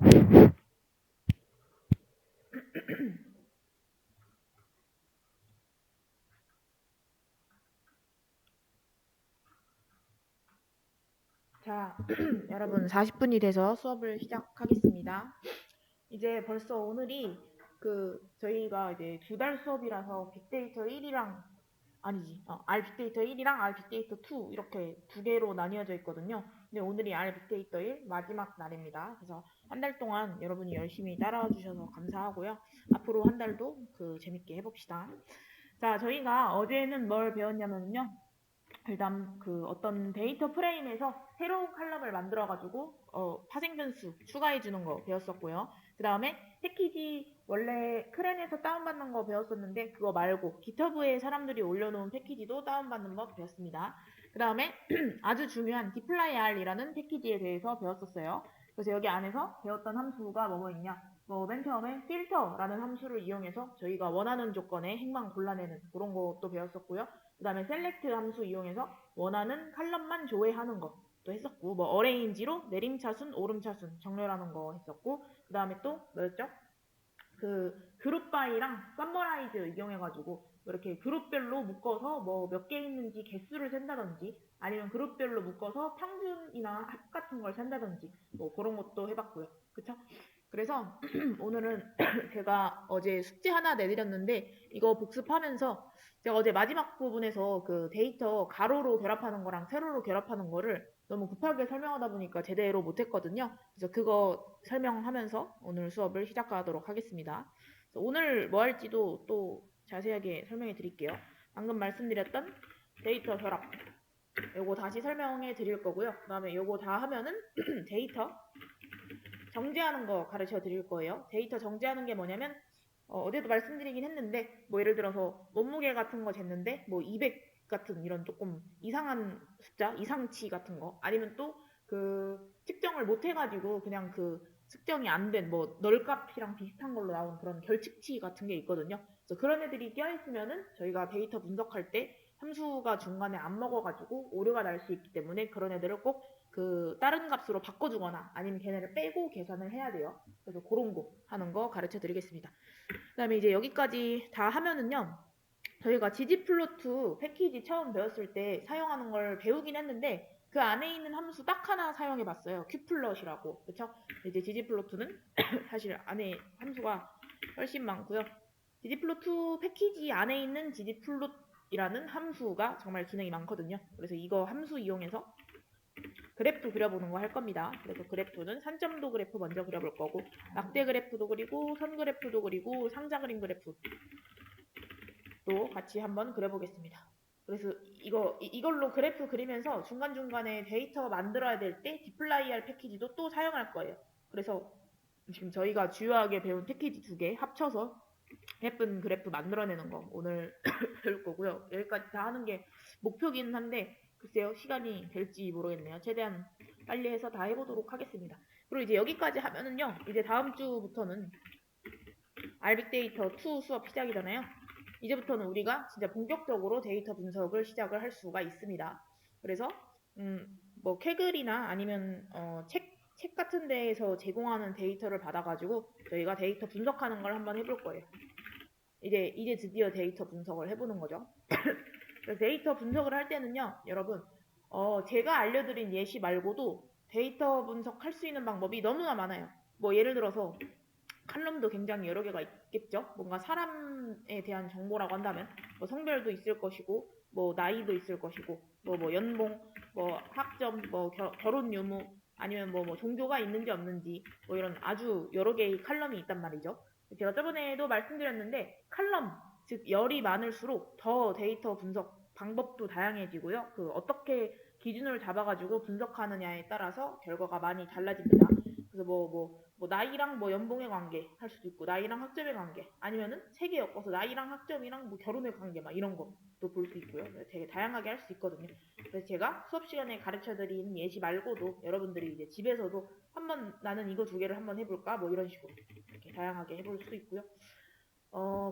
자, 여러분 40분이 돼서 수업을 시작하겠습니다. 이제 벌써 오늘이 저희가 이제 2달 수업이라서 빅데이터 1이랑 R 빅데이터 1이랑 R 빅데이터 2 이렇게 2개로 나뉘어져 있거든요. 근데 오늘이 R 빅데이터 1 마지막 날입니다. 그래서 한 달 동안 여러분이 열심히 따라와 주셔서 감사하고요. 앞으로 한 달도 재밌게 해봅시다. 자, 저희가 어제는 뭘 배웠냐면요. 일단 어떤 데이터 프레임에서 새로운 칼럼을 만들어가지고 파생 변수 추가해주는 거 배웠었고요. 그 다음에 패키지 원래 크랜에서 다운받는 거 배웠었는데 그거 말고 GitHub에 사람들이 올려놓은 패키지도 다운받는 법 배웠습니다. 그 다음에 아주 중요한 dplyR이라는 패키지에 대해서 배웠었어요. 그래서 여기 안에서 배웠던 함수가 뭐뭐 있냐? 맨 처음에 filter라는 함수를 이용해서 저희가 원하는 조건에 행만 골라내는 그런 것도 배웠었고요. 그 다음에 select 함수 이용해서 원하는 칼럼만 조회하는 것도 했었고, arrange로 내림차순, 오름차순 정렬하는 거 했었고, 그 다음에 또 뭐였죠? 그룹 바이랑 summarize 이용해가지고 이렇게 그룹별로 묶어서 몇 개 있는지 개수를 센다든지 아니면 그룹별로 묶어서 평균이나 합 같은 걸 센다든지 그런 것도 해봤고요. 그쵸? 그래서 오늘은 제가 어제 숙제 하나 내드렸는데 이거 복습하면서 제가 어제 마지막 부분에서 그 데이터 가로로 결합하는 거랑 세로로 결합하는 거를 너무 급하게 설명하다 보니까 제대로 못했거든요. 그래서 그거 설명하면서 오늘 수업을 시작하도록 하겠습니다. 오늘 뭐 할지도 또 자세하게 설명해 드릴게요. 방금 말씀드렸던 데이터 결합 요거 다시 설명해 드릴 거고요. 그 다음에 요거 다 하면은 데이터 정지하는 거 가르쳐 드릴 거예요. 데이터 정지하는 게 뭐냐면 어제도 말씀드리긴 했는데 예를 들어서 몸무게 같은 거 쟀는데 200 같은 이런 조금 이상한 숫자, 이상치 같은 거 아니면 또 측정을 못 해가지고 그냥 측정이 안 된 널값이랑 비슷한 걸로 나온 그런 결측치 같은 게 있거든요. 그래서 그런 애들이 껴있으면은 저희가 데이터 분석할 때 함수가 중간에 안 먹어가지고 오류가 날 수 있기 때문에 그런 애들을 꼭 다른 값으로 바꿔주거나 아니면 걔네를 빼고 계산을 해야 돼요. 그래서 그런 거 하는 거 가르쳐 드리겠습니다. 그 다음에 이제 여기까지 다 하면은요. 저희가 ggplot 패키지 처음 배웠을 때 사용하는 걸 배우긴 했는데 그 안에 있는 함수 딱 하나 사용해 봤어요. qplot이라고. 그쵸? 이제 ggplot는 사실 안에 함수가 훨씬 많고요. ggplot 패키지 안에 있는 ggplot이라는 함수가 정말 기능이 많거든요. 그래서 이거 함수 이용해서 그래프 그려보는 거 할 겁니다. 그래서 그래프는 산점도 그래프 먼저 그려볼 거고 막대 그래프도 그리고 선 그래프도 그리고 상자 그림 그래프도 같이 한번 그려보겠습니다. 그래서 이걸로 그래프 그리면서 중간중간에 데이터 만들어야 될 때 dplyr 패키지도 또 사용할 거예요. 그래서 지금 저희가 주요하게 배운 패키지 2개 합쳐서 예쁜 그래프 만들어내는 거 오늘 배울 거고요. 여기까지 다 하는 게 목표긴 한데 글쎄요 시간이 될지 모르겠네요. 최대한 빨리 해서 다 해보도록 하겠습니다. 그리고 이제 여기까지 하면은요 이제 다음 주부터는 알빅데이터 2 수업 시작이잖아요. 이제부터는 우리가 진짜 본격적으로 데이터 분석을 시작을 할 수가 있습니다. 그래서 캐글이나 아니면 책 같은 데에서 제공하는 데이터를 받아가지고 저희가 데이터 분석하는 걸 한번 해볼 거예요. 이제 드디어 데이터 분석을 해보는 거죠. 그래서 데이터 분석을 할 때는요, 여러분, 제가 알려드린 예시 말고도 데이터 분석할 수 있는 방법이 너무나 많아요. 예를 들어서 칼럼도 굉장히 여러 개가 있겠죠. 뭔가 사람에 대한 정보라고 한다면 성별도 있을 것이고, 나이도 있을 것이고, 연봉, 학점, 결혼 유무, 아니면 종교가 있는지 없는지, 이런 아주 여러 개의 칼럼이 있단 말이죠. 제가 저번에도 말씀드렸는데 칼럼, 즉 열이 많을수록 더 데이터 분석 방법도 다양해지고요. 어떻게 기준을 잡아가지고 분석하느냐에 따라서 결과가 많이 달라집니다. 그래서 나이랑 연봉의 관계 할 수도 있고 나이랑 학점의 관계 아니면은 세 개 엮어서 나이랑 학점이랑 결혼의 관계 막 이런 것도 볼 수 있고요. 되게 다양하게 할 수 있거든요. 그래서 제가 수업 시간에 가르쳐드린 예시 말고도 여러분들이 이제 집에서도 한번 나는 이거 2개를 한번 해볼까 이런 식으로 이렇게 다양하게 해볼 수 있고요.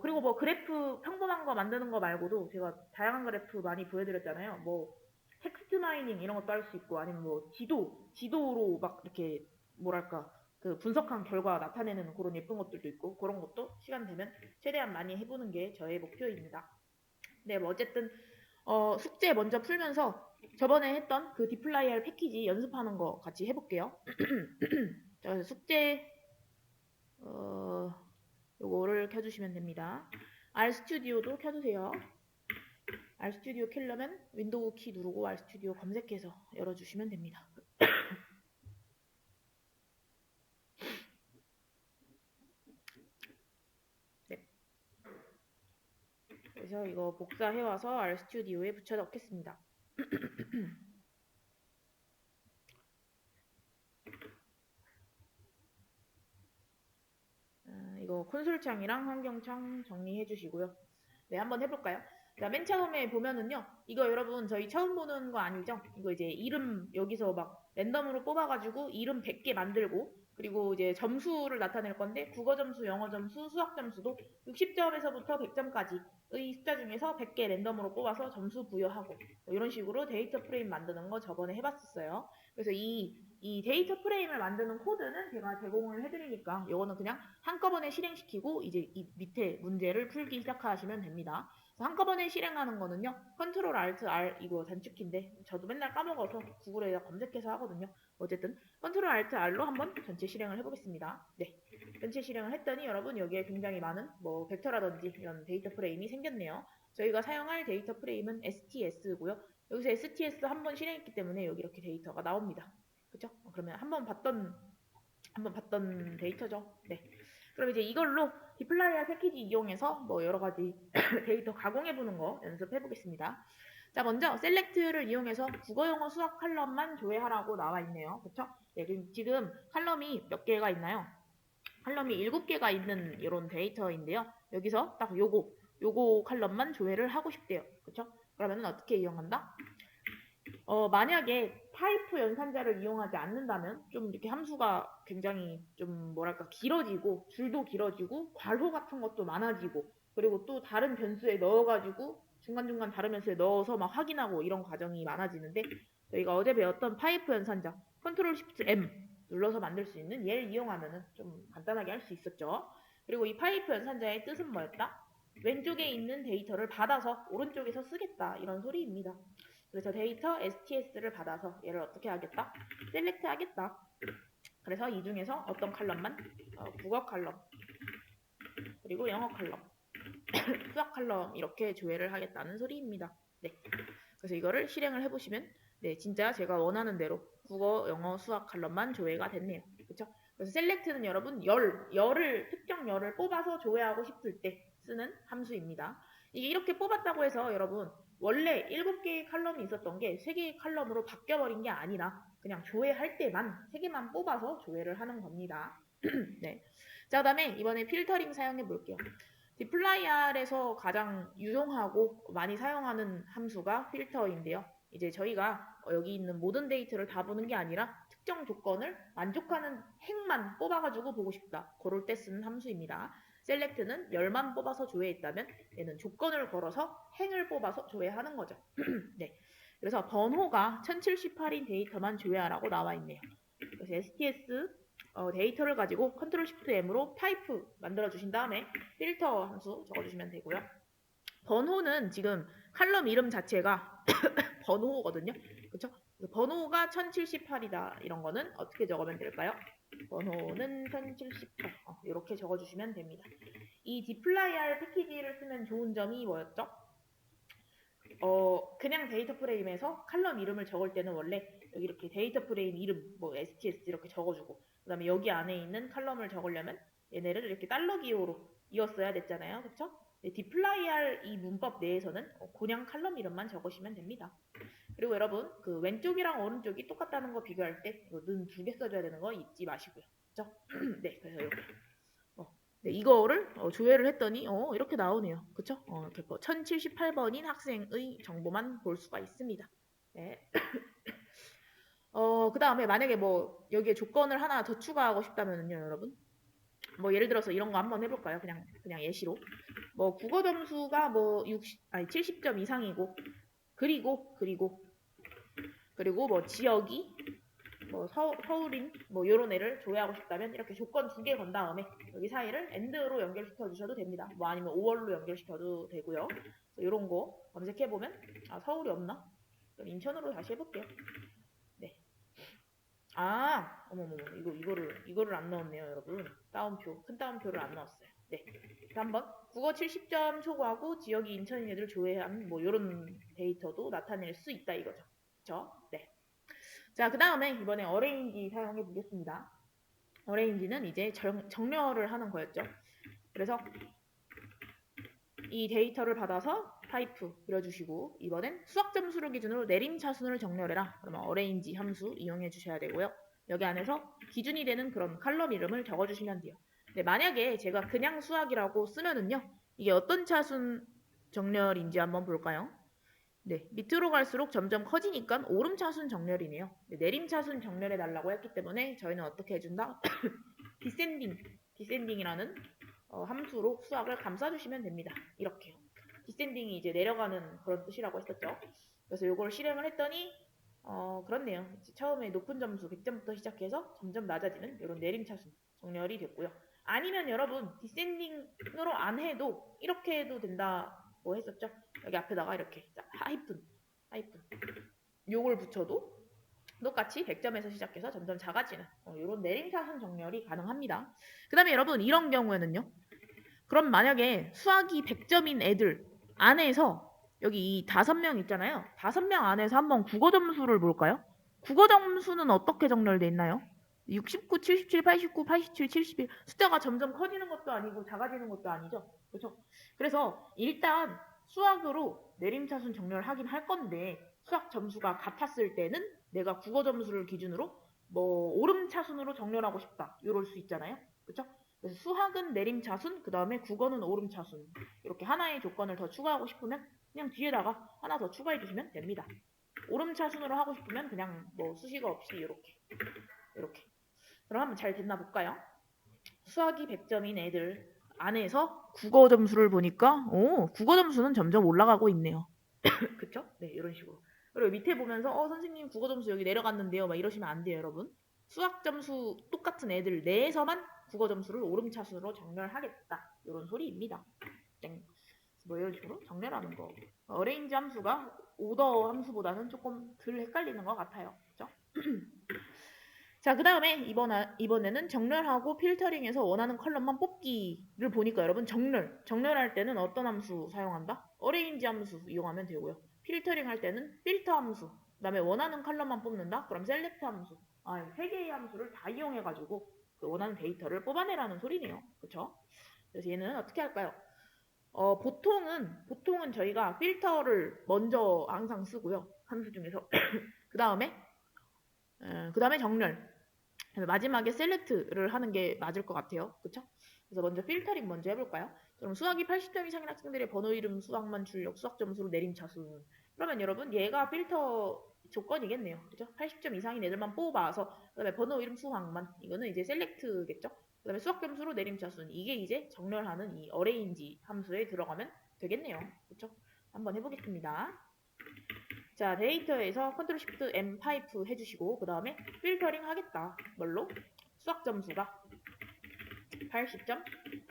그리고 그래프 평범한 거 만드는 거 말고도 제가 다양한 그래프 많이 보여드렸잖아요. 텍스트 마이닝 이런 것도 할 수 있고 아니면 지도로 막 이렇게 뭐랄까 그 분석한 결과 나타내는 그런 예쁜 것들도 있고 그런 것도 시간 되면 최대한 많이 해보는 게 저의 목표입니다. 네, 뭐 어쨌든 숙제 먼저 풀면서 저번에 했던 그 디플라이알 패키지 연습하는 거 같이 해볼게요. 자, 숙제 요거를 켜주시면 됩니다. RStudi오도 켜주세요. RStudio 켜려면 윈도우 키 누르고 RStudio 검색해서 열어주시면 됩니다. 네. 그래서 이거 복사해와서 RStudio에 붙여 넣겠습니다. 이거 콘솔창이랑 환경창 정리해 주시고요. 네, 한번 해볼까요? 자, 맨 처음에 보면은요, 이거 여러분 저희 처음 보는 거 아니죠? 이거 이제 이름 여기서 막 랜덤으로 뽑아가지고 이름 100개 만들고, 그리고 이제 점수를 나타낼 건데, 국어 점수, 영어 점수, 수학 점수도 60점에서부터 100점까지의 숫자 중에서 100개 랜덤으로 뽑아서 점수 부여하고, 뭐 이런 식으로 데이터 프레임 만드는 거 저번에 해봤었어요. 그래서 이 데이터 프레임을 만드는 코드는 제가 제공을 해드리니까 이거는 그냥 한꺼번에 실행시키고 이제 이 밑에 문제를 풀기 시작하시면 됩니다. 한꺼번에 실행하는 거는요. 컨트롤 알트 R 이거 단축키인데 저도 맨날 까먹어서 구글에다 검색해서 하거든요. 어쨌든 컨트롤 알트 R로 한번 전체 실행을 해보겠습니다. 네, 전체 실행을 했더니 여러분 여기에 굉장히 많은 뭐 벡터라든지 이런 데이터 프레임이 생겼네요. 저희가 사용할 데이터 프레임은 STS고요. 여기서 STS 한번 실행했기 때문에 여기 이렇게 데이터가 나옵니다. 그쵸? 그러면 한번 봤던 데이터죠. 네. 그럼 이제 이걸로 디플라이어 패키지 이용해서 뭐 여러 가지 데이터 가공해 보는 거 연습해 보겠습니다. 자, 먼저 셀렉트를 이용해서 국어, 영어, 수학 칼럼만 조회하라고 나와 있네요. 그쵸? 네, 지금 칼럼이 몇 개가 있나요? 칼럼이 7개가 있는 이런 데이터인데요. 여기서 딱 요거 칼럼만 조회를 하고 싶대요. 그쵸? 그러면 어떻게 이용한다? 만약에 파이프 연산자를 이용하지 않는다면 좀 이렇게 함수가 굉장히 좀 뭐랄까 길어지고 줄도 길어지고 괄호 같은 것도 많아지고 그리고 또 다른 변수에 넣어가지고 중간중간 다른 변수에 넣어서 막 확인하고 이런 과정이 많아지는데 저희가 어제 배웠던 파이프 연산자 컨트롤 시프트 M 눌러서 만들 수 있는 얘를 이용하면은 좀 간단하게 할 수 있었죠. 그리고 이 파이프 연산자의 뜻은 뭐였다? 왼쪽에 있는 데이터를 받아서 오른쪽에서 쓰겠다 이런 소리입니다. 그래서 데이터 STS를 받아서 얘를 어떻게 하겠다? 셀렉트 하겠다. 그래서 이 중에서 어떤 칼럼만? 국어 칼럼, 그리고 영어 칼럼, 수학 칼럼 이렇게 조회를 하겠다는 소리입니다. 네. 그래서 이거를 실행을 해보시면 네, 진짜 제가 원하는 대로 국어, 영어, 수학 칼럼만 조회가 됐네요. 그렇죠? 그래서 셀렉트는 여러분 특정 열을 뽑아서 조회하고 싶을 때 쓰는 함수입니다. 이게 이렇게 뽑았다고 해서 여러분 원래 7개의 칼럼이 있었던 게 3개의 칼럼으로 바뀌어버린 게 아니라 그냥 조회할 때만 3개만 뽑아서 조회를 하는 겁니다. 네. 자, 그 다음에 이번에 필터링 사용해 볼게요. 디플라이알에서 가장 유용하고 많이 사용하는 함수가 필터인데요. 이제 저희가 여기 있는 모든 데이터를 다 보는 게 아니라 특정 조건을 만족하는 행만 뽑아가지고 보고 싶다. 그럴 때 쓰는 함수입니다. 셀렉트는 열만 뽑아서 조회했다면 얘는 조건을 걸어서 행을 뽑아서 조회하는 거죠. 네. 그래서 번호가 1078인 데이터만 조회하라고 나와 있네요. 그래서 STS 데이터를 가지고 컨트롤 시프트 M으로 파이프 만들어 주신 다음에 필터 함수 적어주시면 되고요. 번호는 지금 칼럼 이름 자체가 번호거든요. 그쵸? 번호가 1078이다. 이런 거는 어떻게 적으면 될까요? 번호는 1078. 이렇게 적어주시면 됩니다. 이 디플라이알 패키지를 쓰면 좋은 점이 뭐였죠? 그냥 데이터 프레임에서 칼럼 이름을 적을 때는 원래 여기 이렇게 데이터 프레임 이름, 뭐 STS 이렇게 적어주고 그 다음에 여기 안에 있는 칼럼을 적으려면 얘네를 이렇게 달러 기호로 이었어야 됐잖아요. 그쵸? 디플라이알 이 문법 내에서는 그냥 칼럼 이름만 적으시면 됩니다. 그리고 여러분 그 왼쪽이랑 오른쪽이 똑같다는 거 비교할 때 는 2개 써줘야 되는 거 잊지 마시고요. 그쵸? 네, 그래서 이렇게 네, 이거를 조회를 했더니 이렇게 나오네요. 그쵸? 이렇게 1078번인 학생의 정보만 볼 수가 있습니다. 네. 그 다음에 만약에 뭐 여기에 조건을 하나 더 추가하고 싶다면요, 여러분. 뭐 예를 들어서 이런 거 한번 해볼까요? 그냥 예시로. 뭐 국어 점수가 뭐 70점 이상이고 그리고 뭐 지역이 뭐 서울인 뭐 요런 애를 조회하고 싶다면 이렇게 조건 2개 건 다음에 여기 사이를 AND로 연결시켜 주셔도 됩니다. 뭐 아니면 5월로 연결시켜도 되고요. 요런 거 검색해 보면 아 서울이 없나? 그럼 인천으로 다시 해볼게요. 네. 아, 어머머머, 이거를 안 넣었네요, 여러분. 따옴표, 큰 따옴표를 안 넣었어요. 네. 한번 국어 70점 초과하고 지역이 인천인 애들 조회한 뭐 이런 데이터도 나타낼 수 있다 이거죠. 그쵸? 네. 자, 그 다음에 이번에 어레인지 사용해 보겠습니다. 어레인지는 이제 정렬을 하는 거였죠. 그래서 이 데이터를 받아서 파이프 그려주시고 이번엔 수학 점수를 기준으로 내림차순을 정렬해라. 그러면 어레인지 함수 이용해 주셔야 되고요. 여기 안에서 기준이 되는 그런 칼럼 이름을 적어주시면 돼요. 네, 만약에 제가 그냥 수학이라고 쓰면은요. 이게 어떤 차순 정렬인지 한번 볼까요? 네, 밑으로 갈수록 점점 커지니까 오름차순 정렬이네요. 네, 내림차순 정렬해 달라고 했기 때문에 저희는 어떻게 해준다? 디센딩이라는 함수로 수학을 감싸주시면 됩니다. 이렇게요. 디센딩이 이제 내려가는 그런 뜻이라고 했었죠. 그래서 이걸 실행을 했더니 그렇네요. 처음에 높은 점수 100점부터 시작해서 점점 낮아지는 이런 내림차순 정렬이 됐고요. 아니면 여러분 디센딩으로 안 해도 이렇게 해도 된다고 했었죠. 여기 앞에다가 이렇게 하이픈 요걸 붙여도 똑같이 100점에서 시작해서 점점 작아지는 이런 내림차순 정렬이 가능합니다. 그 다음에 여러분 이런 경우에는요. 그럼 만약에 수학이 100점인 애들 안에서 여기 이 5명 있잖아요. 5명 안에서 한번 국어 점수를 볼까요? 국어 점수는 어떻게 정렬되어 있나요? 69, 77, 89, 87, 71 숫자가 점점 커지는 것도 아니고 작아지는 것도 아니죠. 그렇죠? 그래서 일단 수학으로 내림차순 정렬하긴 할 건데 수학 점수가 같았을 때는 내가 국어 점수를 기준으로 뭐 오름차순으로 정렬하고 싶다. 이럴 수 있잖아요. 그렇죠? 그래서 수학은 내림차순, 그 다음에 국어는 오름차순. 이렇게 하나의 조건을 더 추가하고 싶으면 그냥 뒤에다가 하나 더 추가해 주시면 됩니다. 오름차순으로 하고 싶으면 그냥 뭐 수식어 없이 이렇게. 그럼 한번 잘 됐나 볼까요? 수학이 100점인 애들 안에서 국어 점수를 보니까 국어 점수는 점점 올라가고 있네요. 그쵸? 네, 이런 식으로. 그리고 밑에 보면서 선생님 국어 점수 여기 내려갔는데요. 막 이러시면 안 돼요, 여러분. 수학 점수 똑같은 애들 내에서만 국어 점수를 오름차순으로 정렬하겠다. 이런 소리입니다. 땡. 뭐 이런 식으로 정렬하는 거. 어레인지 함수가 오더 함수보다는 조금 덜 헷갈리는 것 같아요. 그죠? 자, 그 다음에 이번에는 정렬하고 필터링해서 원하는 컬럼만 뽑기를 보니까 여러분 정렬할 때는 어떤 함수 사용한다? 어레인지 함수 이용하면 되고요. 필터링 할 때는 필터 함수, 그 다음에 원하는 컬럼만 뽑는다? 그럼 셀렉트 함수. 세 개의 함수를 다 이용해가지고 그 원하는 데이터를 뽑아내라는 소리네요. 그쵸? 그래서 얘는 어떻게 할까요? 보통은 저희가 필터를 먼저 항상 쓰고요. 함수 중에서. 그 다음에 정렬. 마지막에 셀렉트를 하는 게 맞을 것 같아요. 그쵸? 그래서 먼저 필터링 먼저 해볼까요? 그럼 수학이 80점 이상인 학생들의 번호 이름 수학만 출력 수학 점수로 내림차순. 그러면 여러분 얘가 필터 조건이겠네요. 그죠? 80점 이상인 애들만 뽑아서 그다음에 번호 이름 수학만 이거는 이제 셀렉트겠죠? 그다음에 수학 점수로 내림차순 이게 이제 정렬하는 이 어레인지 함수에 들어가면 되겠네요. 그쵸? 한번 해보겠습니다. 자, 데이터에서 컨트롤 시프트 M 파이프 해주시고 그 다음에 필터링 하겠다. 뭘로? 수학 점수가 80점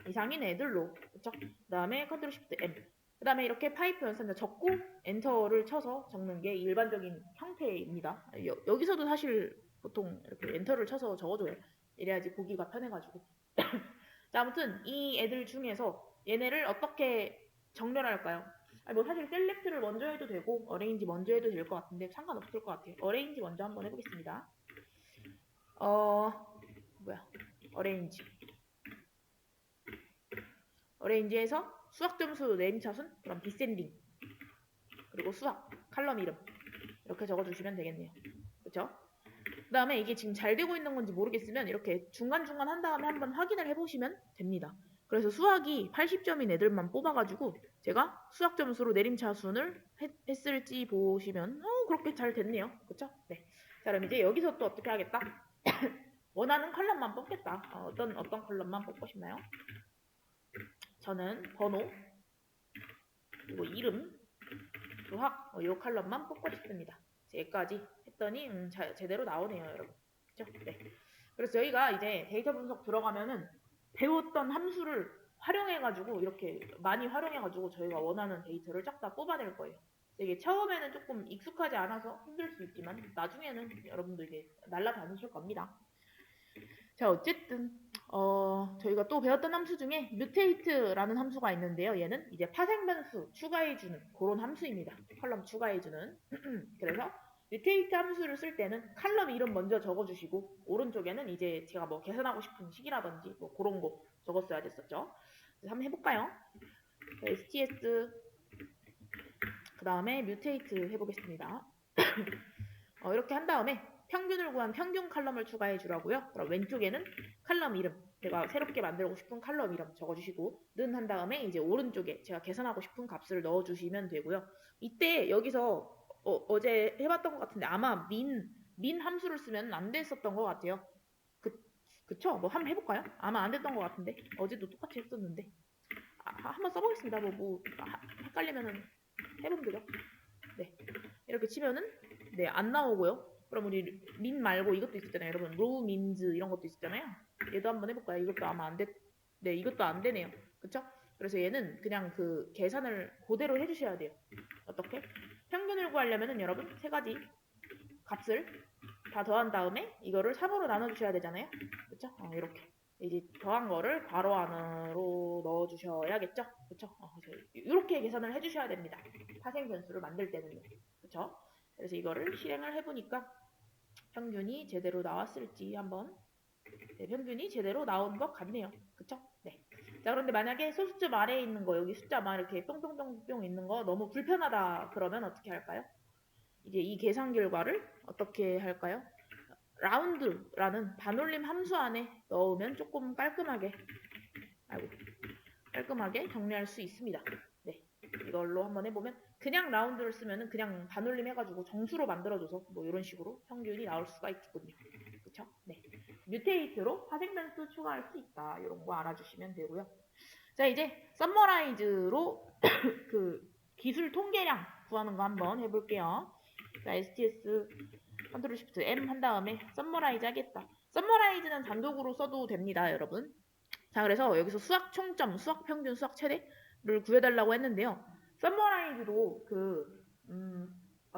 이상인 애들로. 그쵸? 그 다음에 컨트롤 시프트 M. 그 다음에 이렇게 파이프 연산자 적고 엔터를 쳐서 적는 게 일반적인 형태입니다. 여기서도 사실 보통 이렇게 엔터를 쳐서 적어줘요. 이래야지 보기가 편해가지고. 자, 아무튼 이 애들 중에서 얘네를 어떻게 정렬할까요? 뭐 사실 셀렉트를 먼저 해도 되고 어레인지 먼저 해도 될 것 같은데 상관없을 것 같아요. 어레인지 먼저 한번 해보겠습니다. 어레인지. 어레인지에서 수학 점수 내림차순, 그럼 디센딩. 그리고 수학, 칼럼 이름. 이렇게 적어주시면 되겠네요. 그쵸? 그 다음에 이게 지금 잘 되고 있는 건지 모르겠으면 이렇게 중간중간 한 다음에 한번 확인을 해보시면 됩니다. 그래서 수학이 80점인 애들만 뽑아가지고 제가 수학 점수로 내림차순을 했을지 보시면 그렇게 잘 됐네요. 그쵸? 네. 자, 그럼 이제 여기서 또 어떻게 하겠다? 원하는 컬럼만 뽑겠다. 어떤 컬럼만 뽑고 싶나요? 저는 번호, 그리고 이름, 수학 이 컬럼만 뽑고 싶습니다. 여기까지 했더니 제대로 나오네요, 여러분. 그쵸? 네. 그래서 저희가 이제 데이터 분석 들어가면은 배웠던 함수를 활용해가지고 이렇게 많이 활용해가지고 저희가 원하는 데이터를 쫙 다 뽑아낼 거예요. 이게 처음에는 조금 익숙하지 않아서 힘들 수 있지만 나중에는 여러분도 이제 날라다니실 겁니다. 자, 어쨌든 저희가 또 배웠던 함수 중에 뮤테이트라는 함수가 있는데요. 얘는 이제 파생 변수 추가해주는 그런 함수입니다. 컬럼 추가해주는. 그래서 뮤테이트 함수를 쓸 때는 컬럼 이름 먼저 적어주시고 오른쪽에는 이제 제가 뭐 계산하고 싶은 식이라든지 뭐 그런 거 적었어야 됐었죠. 그래서 한번 해볼까요? STS 그 다음에 뮤테이트 해보겠습니다. 이렇게 한 다음에 평균을 구한 평균 컬럼을 추가해 주라고요. 그럼 왼쪽에는 컬럼 이름, 제가 새롭게 만들고 싶은 컬럼 이름 적어주시고 는 한 다음에 이제 오른쪽에 제가 계산하고 싶은 값을 넣어주시면 되고요. 이때 여기서 어제 해봤던 것 같은데 아마 민 함수를 쓰면 안 됐었던 것 같아요. 그쵸? 뭐 한번 해볼까요? 아마 안 됐던 것 같은데 어제도 똑같이 했었는데 한번 써보겠습니다. 헷갈리면은 해보면 되죠. 네, 이렇게 치면은 네, 안 나오고요. 그럼 우리 민 말고 이것도 있었잖아요. 여러분, 로우 민즈 이런 것도 있었잖아요. 얘도 한번 해볼까요? 이것도 아마 안 돼. 네, 이것도 안 되네요. 그쵸? 그래서 얘는 그냥 그 계산을 그대로 해주셔야 돼요. 어떻게? 평균을 구하려면은 여러분 세 가지 값을 다 더한 다음에 이거를 3으로 나눠주셔야 되잖아요. 그쵸? 이렇게. 이제 더한 거를 괄호 안으로 넣어주셔야겠죠? 그쵸? 이렇게 계산을 해주셔야 됩니다. 파생 변수를 만들 때는요. 그쵸? 그래서 이거를 실행을 해보니까 평균이 제대로 나왔을지 한번. 네, 평균이 제대로 나온 것 같네요. 그쵸? 네. 자, 그런데 만약에 소수점 아래에 있는 거, 여기 숫자 막 이렇게 뿅뿅뿅뿅 있는 거 너무 불편하다 그러면 어떻게 할까요? 이제 이 계산 결과를 어떻게 할까요? 라운드라는 반올림 함수 안에 넣으면 조금 깔끔하게 정리할 수 있습니다. 네, 이걸로 한번 해보면 그냥 라운드를 쓰면은 그냥 반올림 해가지고 정수로 만들어줘서 뭐 이런 식으로 평균이 나올 수가 있겠군요. 그쵸? 네, 뮤테이트로 파생 변수 추가할 수 있다. 이런 거 알아주시면 되고요. 자, 이제 썸머라이즈로 그 기술 통계량 구하는 거 한번 해볼게요. 자, STS 컨트롤 시프트 M 한 다음에 썸머라이즈 하겠다. 썸머라이즈는 단독으로 써도 됩니다, 여러분. 자, 그래서 여기서 수학 총점, 수학 평균, 수학 최대를 구해달라고 했는데요. 썸머라이즈도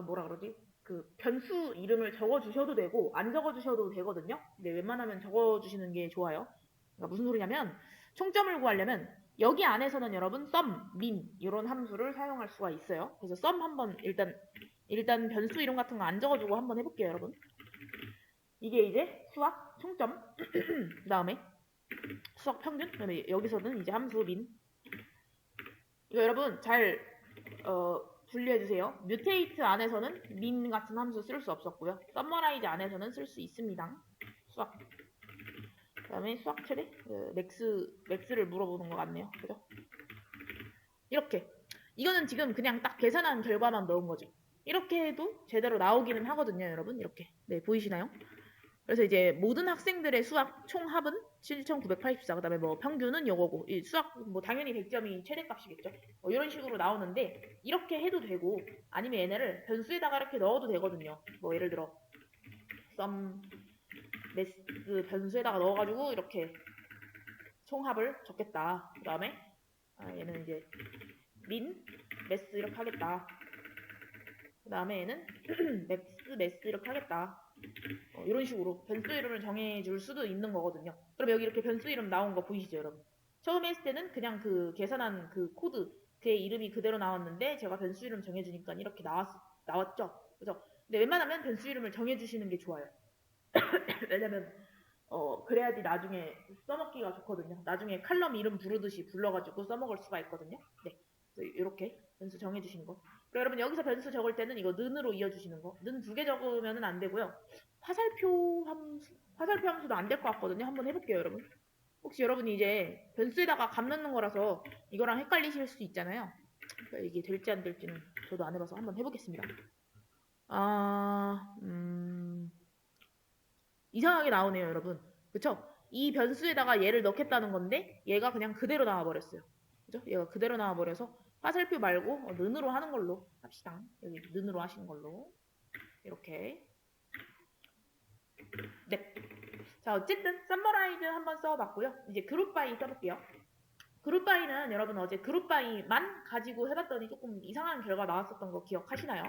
뭐라 그러지? 그 변수 이름을 적어주셔도 되고 안 적어주셔도 되거든요. 근데 웬만하면 적어주시는 게 좋아요. 그러니까 무슨 소리냐면 총점을 구하려면 여기 안에서는 여러분 썸, 민 이런 함수를 사용할 수가 있어요. 그래서 썸 한번 일단 변수 이름 같은 거 안 적어주고 한번 해볼게요, 여러분. 이게 이제 수학 총점 그 다음에 수학 평균 그다음에 여기서는 이제 함수 민 이거 여러분 잘 분리해주세요. 뮤테이트 안에서는 민 같은 함수 쓸 수 없었고요. 썸머라이즈 안에서는 쓸 수 있습니다. 수학 그 다음에 수학 최대 맥스를 물어보는 것 같네요. 그죠? 이렇게 이거는 지금 그냥 딱 계산한 결과만 넣은 거죠. 이렇게 해도 제대로 나오기는 하거든요, 여러분. 이렇게 네 보이시나요? 그래서 이제 모든 학생들의 수학 총합은 7,984. 그다음에 뭐 평균은 요거고 이 수학 뭐 당연히 100점이 최대값이겠죠. 뭐 이런 식으로 나오는데 이렇게 해도 되고 아니면 얘네를 변수에다가 이렇게 넣어도 되거든요. 뭐 예를 들어 썸 매스 변수에다가 넣어가지고 이렇게 총합을 적겠다. 그다음에 얘는 이제 민 매스 이렇게 하겠다. 그다음에 얘는 매스 이렇게 하겠다. 이런 식으로 변수 이름을 정해줄 수도 있는 거거든요. 그럼 여기 이렇게 변수 이름 나온 거 보이시죠, 여러분? 처음에 했을 때는 그냥 그 계산한 그 코드, 그의 이름이 그대로 나왔는데 제가 변수 이름 정해주니까 이렇게 나왔죠? 그죠? 근데 웬만하면 변수 이름을 정해주시는 게 좋아요. 왜냐면 그래야지 나중에 써먹기가 좋거든요. 나중에 칼럼 이름 부르듯이 불러가지고 써먹을 수가 있거든요. 네, 이렇게 변수 정해주시는 거. 그리고 여러분 여기서 변수 적을 때는 이거 는으로 이어주시는 거. 는 두 개 적으면 안 되고요. 화살표 함수도 안 될 것 같거든요. 한번 해볼게요, 여러분. 혹시 여러분이 이제 변수에다가 값 넣는 거라서 이거랑 헷갈리실 수 있잖아요. 그러니까 이게 될지 안 될지는 저도 안 해봐서 한번 해보겠습니다. 이상하게 나오네요, 여러분. 그쵸? 이 변수에다가 얘를 넣겠다는 건데 얘가 그냥 그대로 나와버렸어요. 그죠? 얘가 그대로 나와버려서 화살표 말고 는으로 하는 걸로 합시다. 여기 는으로 하시는 걸로 이렇게 네. 자, 어쨌든 썸머라이즈 한번 써봤고요. 이제 그룹 바이 써볼게요. 그룹 바이는 여러분 어제 그룹 바이만 가지고 해봤더니 조금 이상한 결과 나왔었던 거 기억하시나요?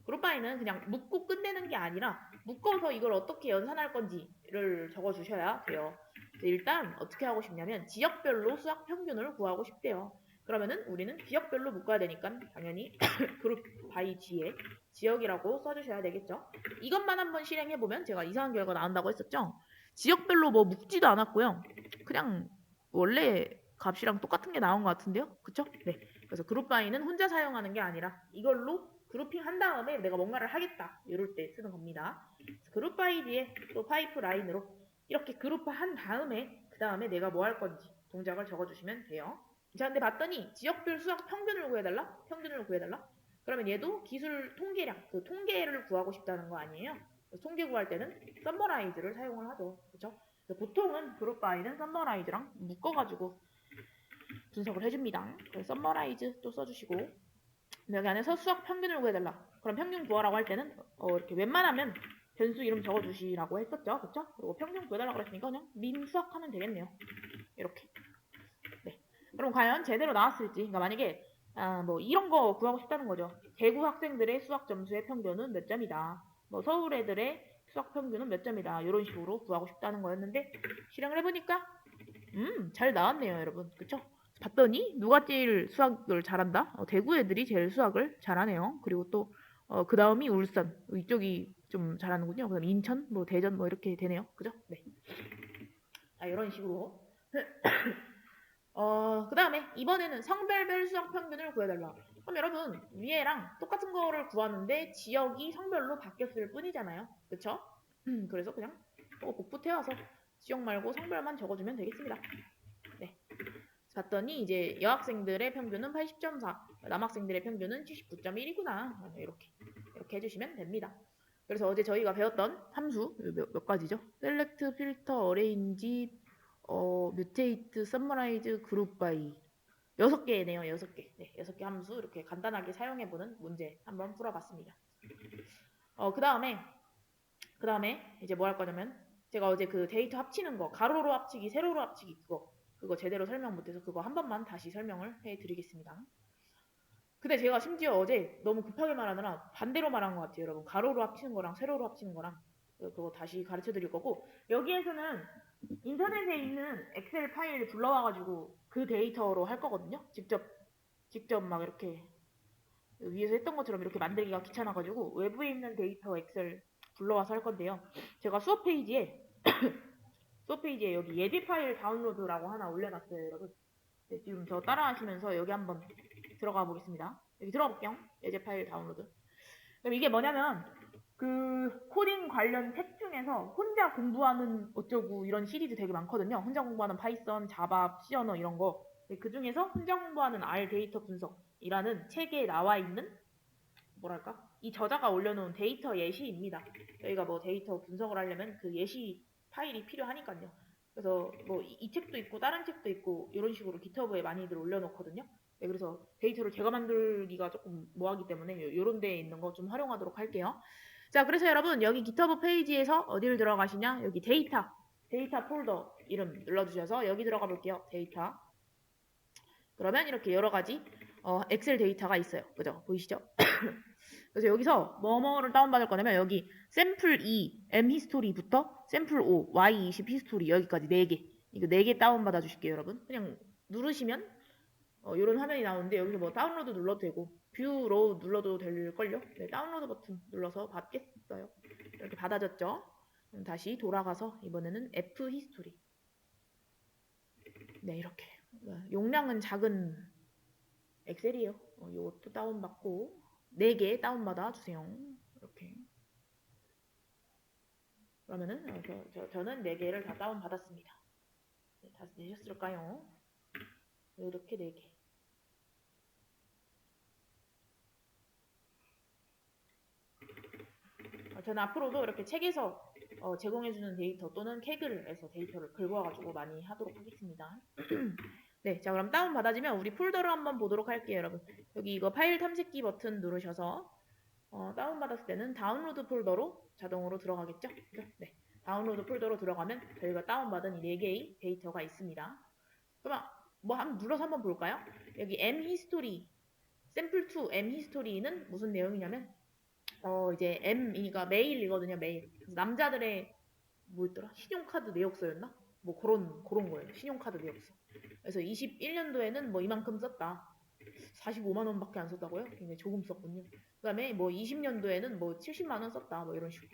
그룹 바이는 그냥 묶고 끝내는 게 아니라 묶어서 이걸 어떻게 연산할 건지를 적어주셔야 돼요. 일단 어떻게 하고 싶냐면 지역별로 수학 평균을 구하고 싶대요. 그러면은 우리는 지역별로 묶어야 되니까 당연히 그룹 바이 뒤에 지역이라고 써주셔야 되겠죠. 이것만 한번 실행해보면 제가 이상한 결과 나온다고 했었죠. 지역별로 뭐 묶지도 않았고요. 그냥 원래 값이랑 똑같은 게 나온 것 같은데요? 그쵸? 네. 그래서 그룹 바이는 혼자 사용하는 게 아니라 이걸로 그룹핑 한 다음에 내가 뭔가를 하겠다. 이럴 때 쓰는 겁니다. 그룹 바이 뒤에 또 파이프 라인으로 이렇게 그룹화 한 다음에 그 다음에 내가 뭐 할 건지 동작을 적어주시면 돼요. 자, 근데 봤더니 지역별 수학 평균을 구해달라? 평균을 구해달라? 그러면 얘도 기술 통계량, 그 통계를 구하고 싶다는 거 아니에요? 통계 구할 때는 썸머라이즈를 사용을 하죠. 그쵸? 보통은 그룹 바이는 썸머라이즈랑 묶어가지고 분석을 해줍니다. 그래서 썸머라이즈 또 써주시고 여기 안에서 수학 평균을 구해달라. 그럼 평균 구하라고 할 때는 이렇게 웬만하면 변수 이름 적어주시라고 했었죠. 그쵸? 그리고 평균 구해달라고 그랬으니까 그냥 민 수학하면 되겠네요. 이렇게. 네. 그럼 과연 제대로 나왔을지. 그러니까 만약에 뭐 이런 거 구하고 싶다는 거죠. 대구 학생들의 수학 점수의 평균은 몇 점이다. 뭐 서울 애들의 수학 평균은 몇 점이다. 이런 식으로 구하고 싶다는 거였는데 실행을 해보니까 잘 나왔네요, 여러분. 그쵸? 봤더니 누가 제일 수학을 잘한다? 대구 애들이 제일 수학을 잘하네요. 그리고 또 그 다음이 울산 이쪽이 좀 잘하는군요. 그다음 인천, 뭐 대전 뭐 이렇게 되네요. 그죠? 네. 이런 식으로. 그 다음에 이번에는 성별별 수학 평균을 구해달라. 그럼 여러분 위에랑 똑같은 거를 구하는데 지역이 성별로 바뀌었을 뿐이잖아요. 그쵸? 그래서 그냥 복부 태워서 지역 말고 성별만 적어주면 되겠습니다. 네. 봤더니 이제 여학생들의 평균은 80.4, 남학생들의 평균은 79.1이구나. 이렇게 해주시면 됩니다. 그래서 어제 저희가 배웠던 함수 몇 가지죠? 셀렉트, 필터, 어레인지, 뮤테이트, 서머라이즈, 그룹 바이 6개네요. 6개. 네, 6개 함수 이렇게 간단하게 사용해보는 문제 한번 풀어봤습니다. 그 다음에 이제 뭐 할 거냐면 제가 어제 그 데이터 합치는 거 가로로 합치기, 세로로 합치기 그거 제대로 설명 못해서 그거 한 번만 다시 설명을 해드리겠습니다. 근데 제가 심지어 어제 너무 급하게 말하느라 반대로 말한 것 같아요, 여러분. 가로로 합치는 거랑 세로로 합치는 거랑 그거 다시 가르쳐 드릴 거고 여기에서는 인터넷에 있는 엑셀 파일 불러와가지고 그 데이터로 할 거거든요. 직접 막 이렇게 위에서 했던 것처럼 이렇게 만들기가 귀찮아가지고 외부에 있는 데이터 엑셀 불러와서 할 건데요. 제가 수업 페이지에 여기 예비 파일 다운로드라고 하나 올려놨어요, 여러분. 네, 지금 저 따라하시면서 여기 한번 들어가 보겠습니다. 여기 들어가 볼게요. 예제 파일 다운로드. 그럼 이게 뭐냐면 그 코딩 관련 책 중에서 혼자 공부하는 어쩌고 이런 시리즈 되게 많거든요. 혼자 공부하는 파이썬, 자바, C 언어 이런 거. 그 중에서 혼자 공부하는 R 데이터 분석이라는 책에 나와 있는 뭐랄까? 이 저자가 올려놓은 데이터 예시입니다. 저희가 뭐 데이터 분석을 하려면 그 예시 파일이 필요하니까요. 그래서 뭐 이 책도 있고 다른 책도 있고 이런 식으로 깃허브에 많이들 올려놓거든요. 네, 그래서 데이터를 제가 만들기가 조금 뭐하기 때문에 이런 데에 있는 거 좀 활용하도록 할게요. 자, 그래서 여러분 여기 깃허브 페이지에서 어디를 들어가시냐? 여기 데이터 폴더 이름 눌러주셔서 여기 들어가 볼게요. 데이터. 그러면 이렇게 여러 가지 엑셀 데이터가 있어요. 그죠? 보이시죠? 그래서 여기서 뭐뭐를 다운받을 거냐면 여기 샘플 2 M 히스토리부터 샘플 5 Y20 히스토리 여기까지 4개 이거 4개 다운받아 주실게요, 여러분. 그냥 누르시면 이런 화면이 나오는데 여기서 뭐 다운로드 눌러도 되고 뷰로 눌러도 될걸요? 네, 다운로드 버튼 눌러서 받겠어요. 이렇게 받아졌죠? 그럼 다시 돌아가서 이번에는 F 히스토리. 네, 이렇게 용량은 작은 엑셀이에요. 이것도 다운받고 4개 다운받아 주세요. 이렇게. 그러면은 저는 4개를 다 다운받았습니다. 네, 다 되셨을까요? 이렇게 4개. 저는 앞으로도 이렇게 책에서 제공해주는 데이터 또는 캐글에서 데이터를 긁어가지고 많이 하도록 하겠습니다. 네, 자 그럼 다운 받아지면 우리 폴더를 한번 보도록 할게요, 여러분. 여기 이거 파일 탐색기 버튼 누르셔서 다운 받았을 때는 다운로드 폴더로 자동으로 들어가겠죠? 네. 다운로드 폴더로 들어가면 저희가 다운받은 이 4개의 데이터가 있습니다. 그러면 뭐 한번 눌러서 한번 볼까요? 여기 M 히스토리 샘플2 M 히스토리는 무슨 내용이냐면 이제 M이니까 메일이거든요. 메일. 남자들의 뭐였더라? 신용카드 내역서였나? 뭐 그런 거예요. 신용카드 내역서. 그래서 21년도에는 뭐 이만큼 썼다. 45만 원밖에 안 썼다고요? 굉장히 조금 썼군요. 그다음에 뭐 20년도에는 뭐 70만 원 썼다. 뭐 이런 식으로.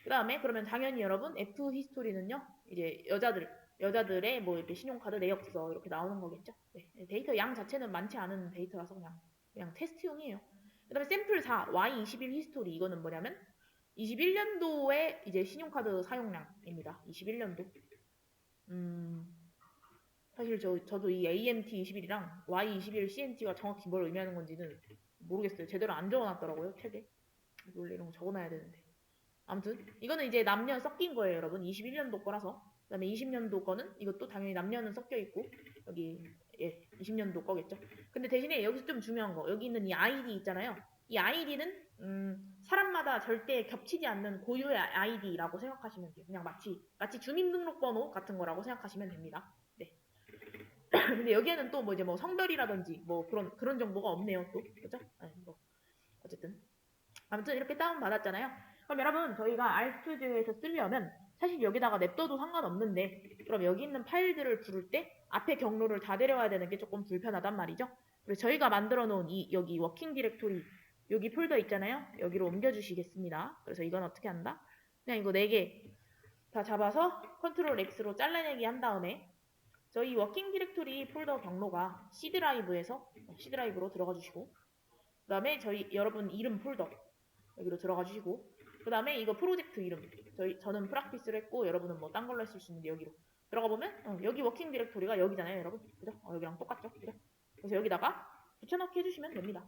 그다음에 그러면 당연히 여러분 F 히스토리는요. 이제 여자들의 뭐 이렇게 신용카드 내역서 이렇게 나오는 거겠죠. 네, 데이터 양 자체는 많지 않은 데이터라서 그냥 테스트용이에요. 그다음에 샘플 4 Y21 히스토리 이거는 뭐냐면 21년도에 이제 신용카드 사용량입니다. 21년도. 사실 저도 이 AMT21이랑 Y21 CNT가 정확히 뭘 의미하는 건지는 모르겠어요. 제대로 안 적어놨더라고요, 책에. 원래 이런 거 적어놔야 되는데. 아무튼 이거는 이제 남녀 섞인 거예요, 여러분. 21년도 거라서. 그다음에 20년도 거는 이것도 당연히 남녀는 섞여 있고 여기 20년도 거겠죠. 근데 대신에 여기서 좀 중요한 거 여기 있는 이 아이디 있잖아요. 이 아이디는 사람마다 절대 겹치지 않는 고유의 아이디라고 생각하시면 돼요. 그냥 마치 주민등록번호 같은 거라고 생각하시면 됩니다. 네. 근데 여기에는 또 뭐 이제 뭐 성별이라든지 뭐 그런 정보가 없네요, 또. 그죠? 네, 뭐 어쨌든 아무튼 이렇게 다운 받았잖아요. 그럼 여러분 저희가 RStudio에서 쓰려면 사실 여기다가 냅둬도 상관없는데 그럼 여기 있는 파일들을 부를 때 앞에 경로를 다 데려와야 되는 게 조금 불편하단 말이죠. 그래서 저희가 만들어 놓은 여기 워킹 디렉토리 여기 폴더 있잖아요. 여기로 옮겨 주시겠습니다. 그래서 이건 어떻게 한다? 그냥 이거 4개 다 잡아서 컨트롤 X로 잘라내기 한 다음에 저희 워킹 디렉토리 폴더 경로가 C 드라이브로 들어가 주시고 그 다음에 여러분 이름 폴더 여기로 들어가 주시고 그 다음에 이거 프로젝트 이름 저는 프락티스를 했고 여러분은 뭐 딴 걸로 했을 수 있는데 여기로 들어가 보면 여기 워킹 디렉토리가 여기잖아요, 여러분. 그죠? 여기랑 똑같죠? 그죠? 그래서 여기다가 붙여넣기 해주시면 됩니다.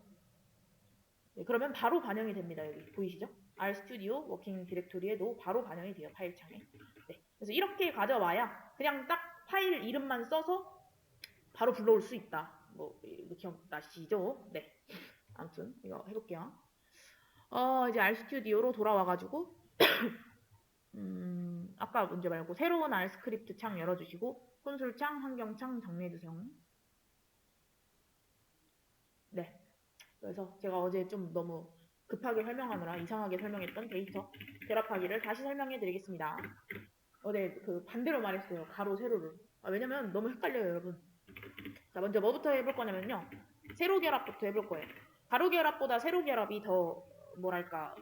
네, 그러면 바로 반영이 됩니다. 여기 보이시죠? RStudio 워킹 디렉토리에도 바로 반영이 돼요, 파일창에. 네, 그래서 이렇게 가져와야 그냥 딱 파일 이름만 써서 바로 불러올 수 있다. 뭐 이거 기억나시죠? 네. 아무튼 이거 해볼게요. 이제 RStudi오로 돌아와가지고 아까 문제 말고 새로운 R스크립트 창 열어주시고 콘솔 창, 환경 창 정리해주세요. 네. 그래서 제가 어제 좀 너무 급하게 설명하느라 이상하게 설명했던 데이터 결합하기를 다시 설명해 드리겠습니다. 어제 그 반대로 말했어요. 가로, 세로를. 왜냐면 너무 헷갈려요, 여러분. 자, 먼저 뭐부터 해볼 거냐면요. 세로 결합부터 해볼 거예요. 가로 결합보다 세로 결합이 더 뭐랄까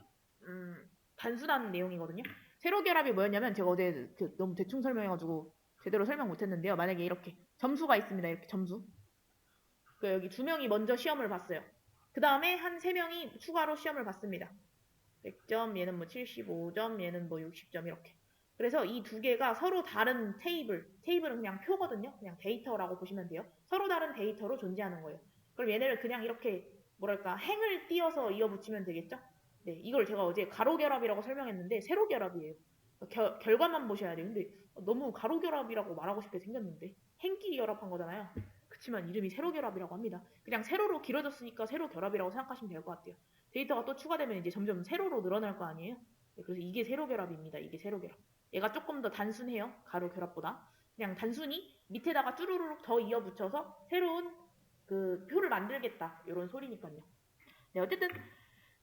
단순한 내용이거든요. 세로 결합이 뭐였냐면 제가 어제 너무 대충 설명해가지고 제대로 설명 못했는데요. 만약에 이렇게 점수가 있습니다. 이렇게 점수. 여기 2명이 먼저 시험을 봤어요. 그 다음에 한 3명이 추가로 시험을 봤습니다. 100점, 얘는 뭐 75점, 얘는 뭐 60점 이렇게. 그래서 이 두 개가 서로 다른 테이블은 그냥 표거든요. 그냥 데이터라고 보시면 돼요. 서로 다른 데이터로 존재하는 거예요. 그럼 얘네를 그냥 이렇게 뭐랄까 행을 띄어서 이어붙이면 되겠죠? 네, 이걸 제가 어제 가로 결합이라고 설명했는데 세로 결합이에요. 결과만 보셔야 돼요. 근데 너무 가로 결합이라고 말하고 싶게 생겼는데 행끼리 결합한 거잖아요. 그치만 이름이 세로 결합이라고 합니다. 그냥 세로로 길어졌으니까 세로 결합이라고 생각하시면 될 것 같아요. 데이터가 또 추가되면 이제 점점 세로로 늘어날 거 아니에요? 네, 그래서 이게 세로 결합입니다. 이게 세로 결합. 얘가 조금 더 단순해요. 가로 결합보다. 그냥 단순히 밑에다가 쭈루루룩 더 이어붙여서 새로운 그 표를 만들겠다. 이런 소리니까요. 네, 어쨌든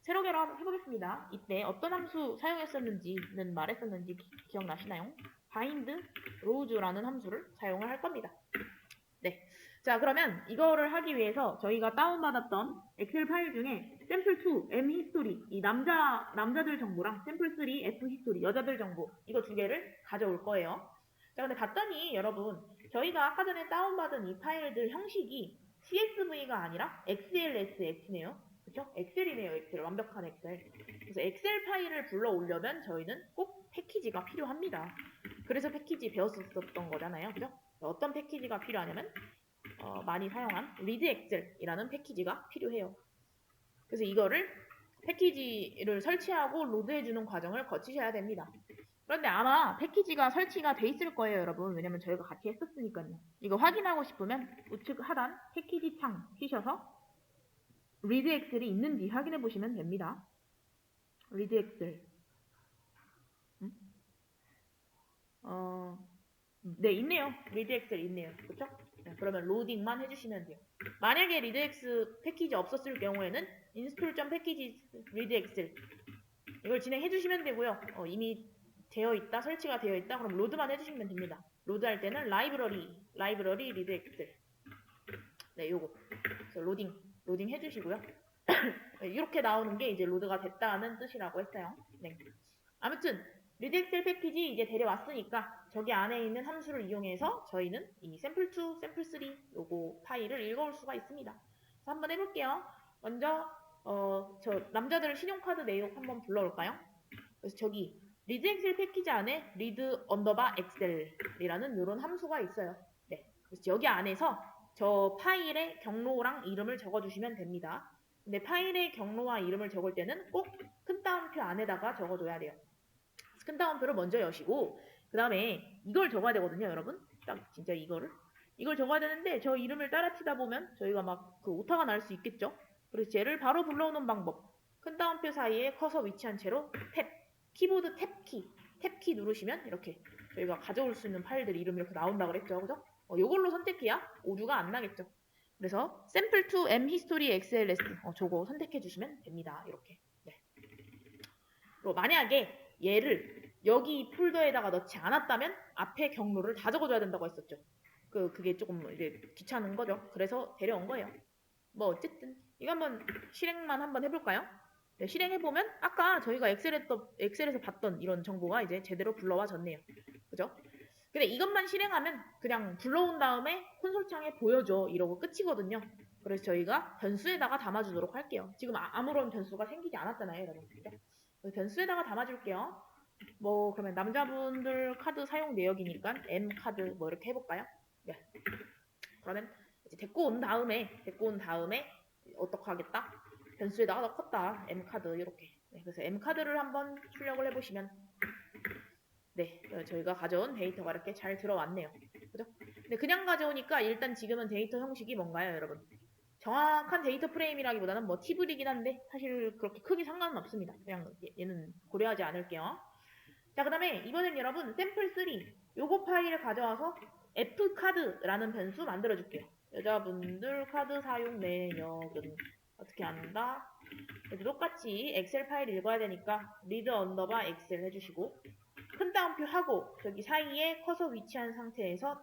세로 결합 해보겠습니다. 이때 어떤 함수 사용했었는지는 말했었는지 기억나시나요? bind rows라는 함수를 사용을 할 겁니다. 네. 자, 그러면 이거를 하기 위해서 저희가 다운받았던 엑셀 파일 중에 샘플2 M 히스토리 이 남자들 정보랑 샘플3 F 히스토리 여자들 정보 이거 두 개를 가져올 거예요. 자, 근데 봤더니 여러분 저희가 아까 전에 다운받은 이 파일들 형식이 CSV가 아니라 XLSX네요. 그쵸? 엑셀이네요. 엑셀. 완벽한 엑셀. 그래서 엑셀 파일을 불러오려면 저희는 꼭 패키지가 필요합니다. 그래서 패키지 배웠었던 거잖아요. 그죠? 어떤 패키지가 필요하냐면 많이 사용한 readexcel이라는 패키지가 필요해요. 그래서 이거를 패키지를 설치하고 로드해주는 과정을 거치셔야 됩니다. 그런데 아마 패키지가 설치가 돼 있을 거예요, 여러분. 왜냐면 저희가 같이 했었으니까요. 이거 확인하고 싶으면 우측 하단 패키지 창 키셔서 readexcel이 있는지 확인해 보시면 됩니다. readexcel. 네, 있네요. 리드 엑셀 있네요. 그쵸? 네, 그러면 로딩만 해주시면 돼요. 만약에 리드엑스 패키지 없었을 경우에는 install.package 리드 엑셀 이걸 진행해 주시면 되고요. 이미 되어 있다, 설치가 되어 있다, 그럼 로드만 해주시면 됩니다. 로드할 때는 라이브러리 리드 엑셀. 네, 요거. 그래서 로딩 해주시고요. 이렇게 나오는 게 이제 로드가 됐다는 뜻이라고 했어요. 네. 아무튼 리드 엑셀 패키지 이제 데려왔으니까 저기 안에 있는 함수를 이용해서 저희는 이 샘플2, 샘플3 요거 파일을 읽어올 수가 있습니다. 그래서 한번 해볼게요. 먼저 저 남자들 신용카드 내용 한번 불러올까요? 그래서 저기 리드 엑셀 패키지 안에 리드 언더바 엑셀이라는 이런 함수가 있어요. 네. 그래서 여기 안에서 저 파일의 경로랑 이름을 적어주시면 됩니다. 근데 파일의 경로와 이름을 적을 때는 꼭 큰 따옴표 안에다가 적어줘야 돼요. 큰 따옴표를 먼저 여시고 그 다음에 이걸 적어야 되거든요, 여러분. 딱 진짜 이걸 적어야 되는데 저 이름을 따라치다 보면 저희가 막 그 오타가 날 수 있겠죠. 그래서 쟤를 바로 불러오는 방법. 큰 따옴표 사이에 커서 위치한 채로 키보드 탭키 누르시면 이렇게 저희가 가져올 수 있는 파일들 이름 이렇게 나온다 그랬죠, 그죠? 요걸로 선택해야 오류가 안 나겠죠. 그래서 sample2 m history xls 저거 선택해 주시면 됩니다. 이렇게. 네. 그리고 만약에 얘를 여기 폴더에다가 넣지 않았다면 앞에 경로를 다 적어줘야 된다고 했었죠. 그게 조금 이제 귀찮은 거죠. 그래서 데려온 거예요. 뭐 어쨌든 이거 한번 실행만 한번 해볼까요? 네, 실행해보면 아까 저희가 엑셀에서 봤던 이런 정보가 이제 제대로 불러와졌네요. 그죠? 근데 이것만 실행하면 그냥 불러온 다음에 콘솔창에 보여줘 이러고 끝이거든요. 그래서 저희가 변수에다가 담아주도록 할게요. 지금 아무런 변수가 생기지 않았잖아요, 여러분. 변수에다가 담아줄게요. 뭐 그러면 남자분들 카드 사용 내역이니까 M 카드 뭐 이렇게 해볼까요? 네. 그러면 이제 데리고 온 다음에 어떻게 하겠다? 변수에다가 넣었다. M 카드 이렇게. 네, 그래서 M 카드를 한번 출력을 해보시면 네, 저희가 가져온 데이터가 이렇게 잘 들어왔네요. 그죠? 근데 그냥 가져오니까 일단 지금은 데이터 형식이 뭔가요, 여러분? 정확한 데이터 프레임이라기보다는 뭐 티블이긴 한데 사실 그렇게 크게 상관은 없습니다. 그냥 얘는 고려하지 않을게요. 자, 그 다음에 이번엔 여러분 샘플3 요거 파일을 가져와서 fcard라는 변수 만들어줄게요. 여자분들 카드 사용 내역은 어떻게 한다? 그래서 똑같이 엑셀 파일 읽어야 되니까 리드 언더바 엑셀 해주시고 큰 따옴표 하고 저기 사이에 커서 위치한 상태에서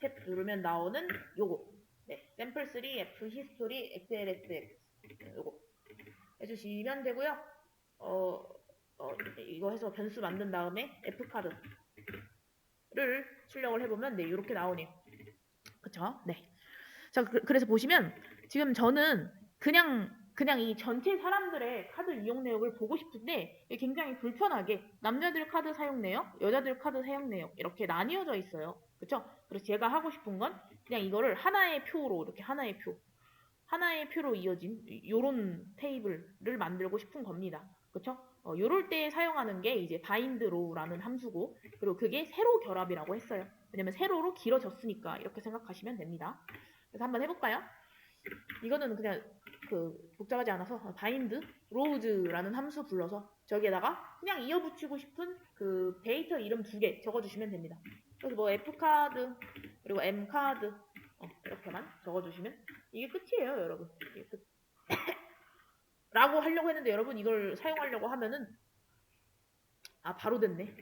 탭 누르면 나오는 요거 네, 샘플3 f 히스토리 xlsx 요거 해주시면 되고요. 이거 해서 변수 만든 다음에 f카드를 출력을 해보면 네 이렇게 나오네요. 그쵸? 네. 자, 그래서 보시면 지금 저는 그냥 이 전체 사람들의 카드 이용 내역을 보고 싶은데 굉장히 불편하게 남자들 카드 사용 내역, 여자들 카드 사용 내역 이렇게 나뉘어져 있어요. 그쵸? 그래서 제가 하고 싶은 건 그냥 이거를 하나의 표로 이렇게 하나의 표로 이어진 요런 테이블을 만들고 싶은 겁니다. 그쵸? 요럴 때 사용하는 게 이제 bind row라는 함수고 그리고 그게 세로 결합이라고 했어요. 왜냐면 세로로 길어졌으니까 이렇게 생각하시면 됩니다. 그래서 한번 해볼까요? 이거는 그냥 복잡하지 않아서 bind rows라는 함수 불러서 저기에다가 그냥 이어붙이고 싶은 그 데이터 이름 2개 적어주시면 됩니다. 그래서 뭐 f카드 그리고 m카드 이렇게만 적어주시면 이게 끝이에요, 여러분. 이게 끝. 라고 하려고 했는데 여러분 이걸 사용하려고 하면은 바로 됐네.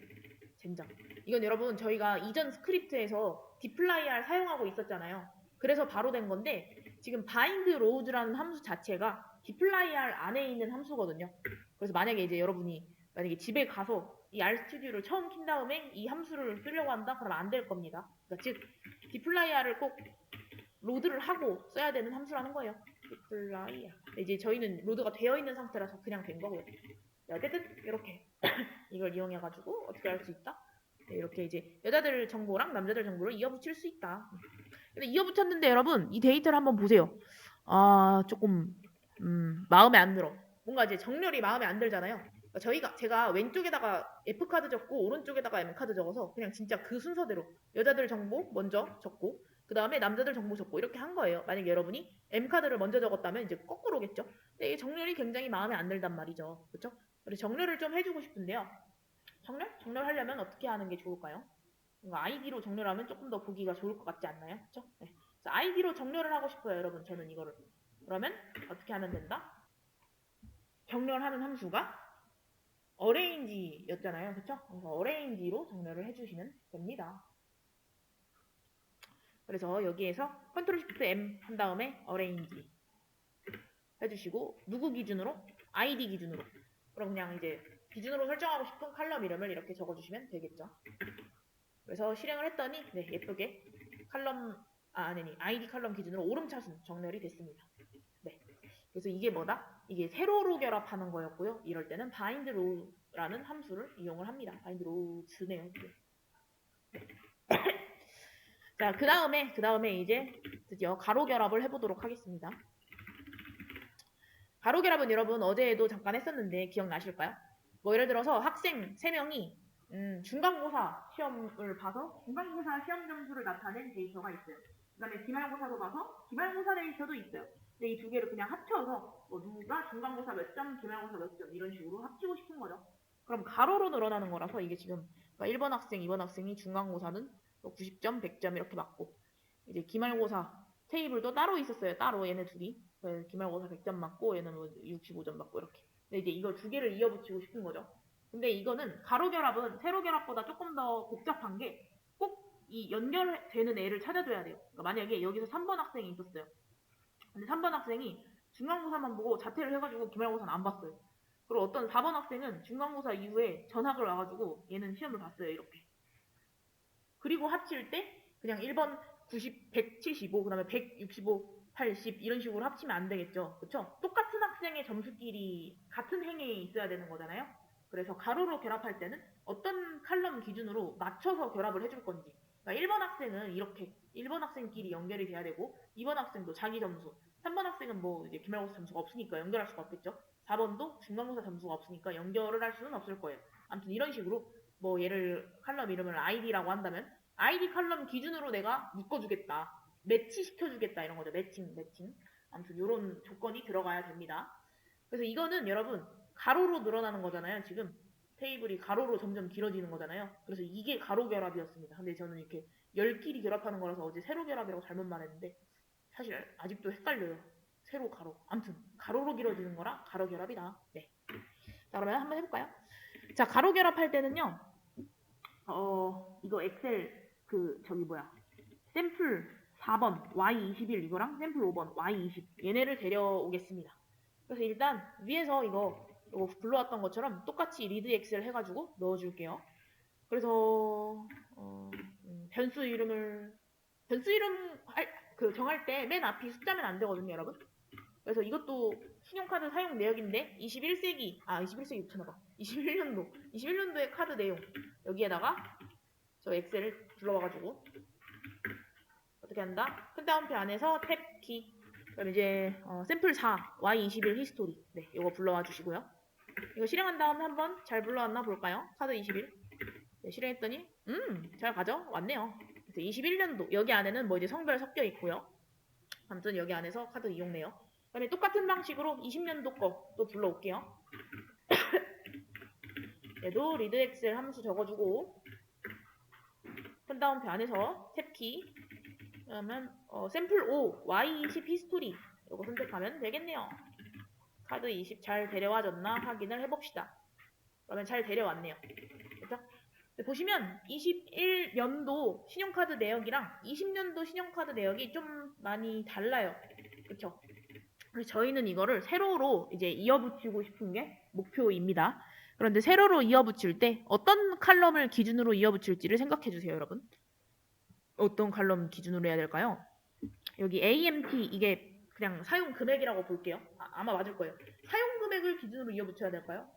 젠장. 이건 여러분 저희가 이전 스크립트에서 dplyr 사용하고 있었잖아요. 그래서 바로 된 건데 지금 bind rows라는 함수 자체가 dplyr 안에 있는 함수거든요. 그래서 만약에 이제 여러분이 만약에 집에 가서 이 RStudio를 처음 킨 다음에 이 함수를 쓰려고 한다? 그러면 안 될 겁니다. 그러니까 즉 dplyr을 꼭 로드를 하고 써야 되는 함수라는 거예요. dplyr. 이제 저희는 로드가 되어 있는 상태라서 그냥 된 거고요. 어쨌든 이렇게 이걸 이용해가지고 어떻게 할 수 있다? 네, 이렇게 이제 여자들 정보랑 남자들 정보를 이어붙일 수 있다. 근데 이어붙였는데 여러분 이 데이터를 한번 보세요. 조금 마음에 안 들어. 뭔가 이제 정렬이 마음에 안 들잖아요. 그러니까 제가 왼쪽에다가 F카드 적고 오른쪽에다가 M카드 적어서 그냥 진짜 그 순서대로 여자들 정보 먼저 적고 그 다음에 남자들 정보 적고 이렇게 한 거예요. 만약 여러분이 M카드를 먼저 적었다면 이제 거꾸로겠죠. 근데 이 정렬이 굉장히 마음에 안 들단 말이죠. 그렇죠? 그래서 정렬을 좀 해주고 싶은데요. 정렬하려면 어떻게 하는 게 좋을까요? 아이디로 정렬하면 조금 더 보기가 좋을 것 같지 않나요? 그쵸? 네. 아이디로 정렬을 하고 싶어요, 여러분. 저는 이거를. 그러면 어떻게 하면 된다? 정렬하는 함수가 arrange였잖아요. 그쵸? 그래서 arrange로 정렬을 해주시면 됩니다. 그래서 여기에서 Ctrl Shift M 한 다음에 arrange 해주시고 누구 기준으로? ID 기준으로. 그럼 그냥 이제 기준으로 설정하고 싶은 칼럼 이름을 이렇게 적어주시면 되겠죠. 그래서 실행을 했더니 네, 예쁘게 ID 칼럼 기준으로 오름차순 정렬이 됐습니다. 네. 그래서 이게 뭐다? 이게 세로로 결합하는 거였고요. 이럴 때는 bind row라는 함수를 이용을 합니다. bind rows네요. 자, 그 다음에 이제 드디어 가로 결합을 해보도록 하겠습니다. 가로 결합은 여러분 어제도 잠깐 했었는데 기억나실까요? 뭐 예를 들어서 학생 3명이 중간고사 시험을 봐서 중간고사 시험 점수를 나타낸 데이터가 있어요. 그 다음에 기말고사로 봐서 기말고사 데이터도 있어요. 근데 이 두 개를 그냥 합쳐서 뭐 누가 중간고사 몇 점, 기말고사 몇 점 이런 식으로 합치고 싶은 거죠. 그럼 가로로 늘어나는 거라서 이게 지금 그러니까 1번 학생, 2번 학생이 중간고사는 90점, 100점 이렇게 맞고 이제 기말고사 테이블도 따로 있었어요. 따로 얘네 둘이. 기말고사 100점 맞고 얘는 뭐 65점 맞고 이렇게. 근데 이제 이거 두 개를 이어붙이고 싶은 거죠. 근데 이거는 가로 결합은 세로 결합보다 조금 더 복잡한 게 꼭 이 연결되는 애를 찾아줘야 돼요. 그러니까 만약에 여기서 3번 학생이 있었어요. 근데 3번 학생이 중간고사만 보고 자퇴를 해가지고 기말고사는 안 봤어요. 그리고 어떤 4번 학생은 중간고사 이후에 전학을 와가지고 얘는 시험을 봤어요. 이렇게. 그리고 합칠 때 그냥 1번 90, 175, 그 다음에 165, 80 이런 식으로 합치면 안 되겠죠. 그쵸? 똑같은 학생의 점수끼리 같은 행에 있어야 되는 거잖아요. 그래서 가로로 결합할 때는 어떤 칼럼 기준으로 맞춰서 결합을 해줄 건지. 그러니까 1번 학생은 이렇게 1번 학생끼리 연결이 돼야 되고 2번 학생도 자기 점수 3번 학생은 뭐 이제 기말고사 점수가 없으니까 연결할 수가 없겠죠. 4번도 중간고사 점수가 없으니까 연결을 할 수는 없을 거예요. 아무튼 이런 식으로 뭐 얘를 칼럼 이름을 ID라고 한다면 ID 칼럼 기준으로 내가 묶어주겠다. 매치 시켜주겠다 이런 거죠. 매칭. 아무튼 이런 조건이 들어가야 됩니다. 그래서 이거는 여러분 가로로 늘어나는 거잖아요. 지금 테이블이 가로로 점점 길어지는 거잖아요. 그래서 이게 가로 결합이었습니다. 근데 저는 이렇게 10끼리 결합하는 거라서 어제 세로 결합이라고 잘못 말했는데 사실 아직도 헷갈려요. 세로 가로. 아무튼 가로로 길어지는 거라 가로 결합이다. 네. 자, 그러면 한번 해볼까요? 자, 가로 결합할 때는요. 이거 엑셀 샘플 4번 Y21 이거랑 샘플 5번 Y20 얘네를 데려오겠습니다. 그래서 일단 위에서 이거 불러왔던 것처럼 똑같이 리드 엑셀 해가지고 넣어줄게요. 그래서 변수 이름 정할 때 맨 앞이 숫자면 안 되거든요, 여러분. 그래서 이것도 신용카드 사용 내역인데 21세기 붙여놔봐. 21년도의 카드 내용 여기에다가 저 엑셀을 불러와가지고 어떻게 한다? 큰 따옴표 안에서 탭키 그럼 이제 샘플 4 Y21 히스토리 네 이거 불러와 주시고요. 이거 실행한 다음에 한번 잘 불러왔나 볼까요? 카드 21 네, 실행했더니 잘 가죠? 왔네요. 그래서 21년도 여기 안에는 뭐 이제 성별 섞여 있고요. 아무튼 여기 안에서 카드 이용 내역 그다음에 똑같은 방식으로 20년도 거 또 불러올게요. 얘도 리드 엑셀 함수 적어주고 큰 따옴표 안에서 탭키 그러면 샘플 5 Y20 히스토리 이거 선택하면 되겠네요. 카드 20 잘 데려와줬나 확인을 해봅시다. 그러면 잘 데려왔네요. 그렇죠? 보시면 21년도 신용카드 내역이랑 20년도 신용카드 내역이 좀 많이 달라요. 그렇죠? 그래서 저희는 이거를 세로로 이제 이어붙이고 싶은 게 목표입니다. 그런데 세로로 이어붙일 때 어떤 칼럼을 기준으로 이어붙일지를 생각해 주세요, 여러분. 어떤 칼럼 기준으로 해야 될까요? 여기 AMT 이게 그냥 사용 금액이라고 볼게요. 아마 맞을 거예요. 사용 금액을 기준으로 이어붙여야 될까요?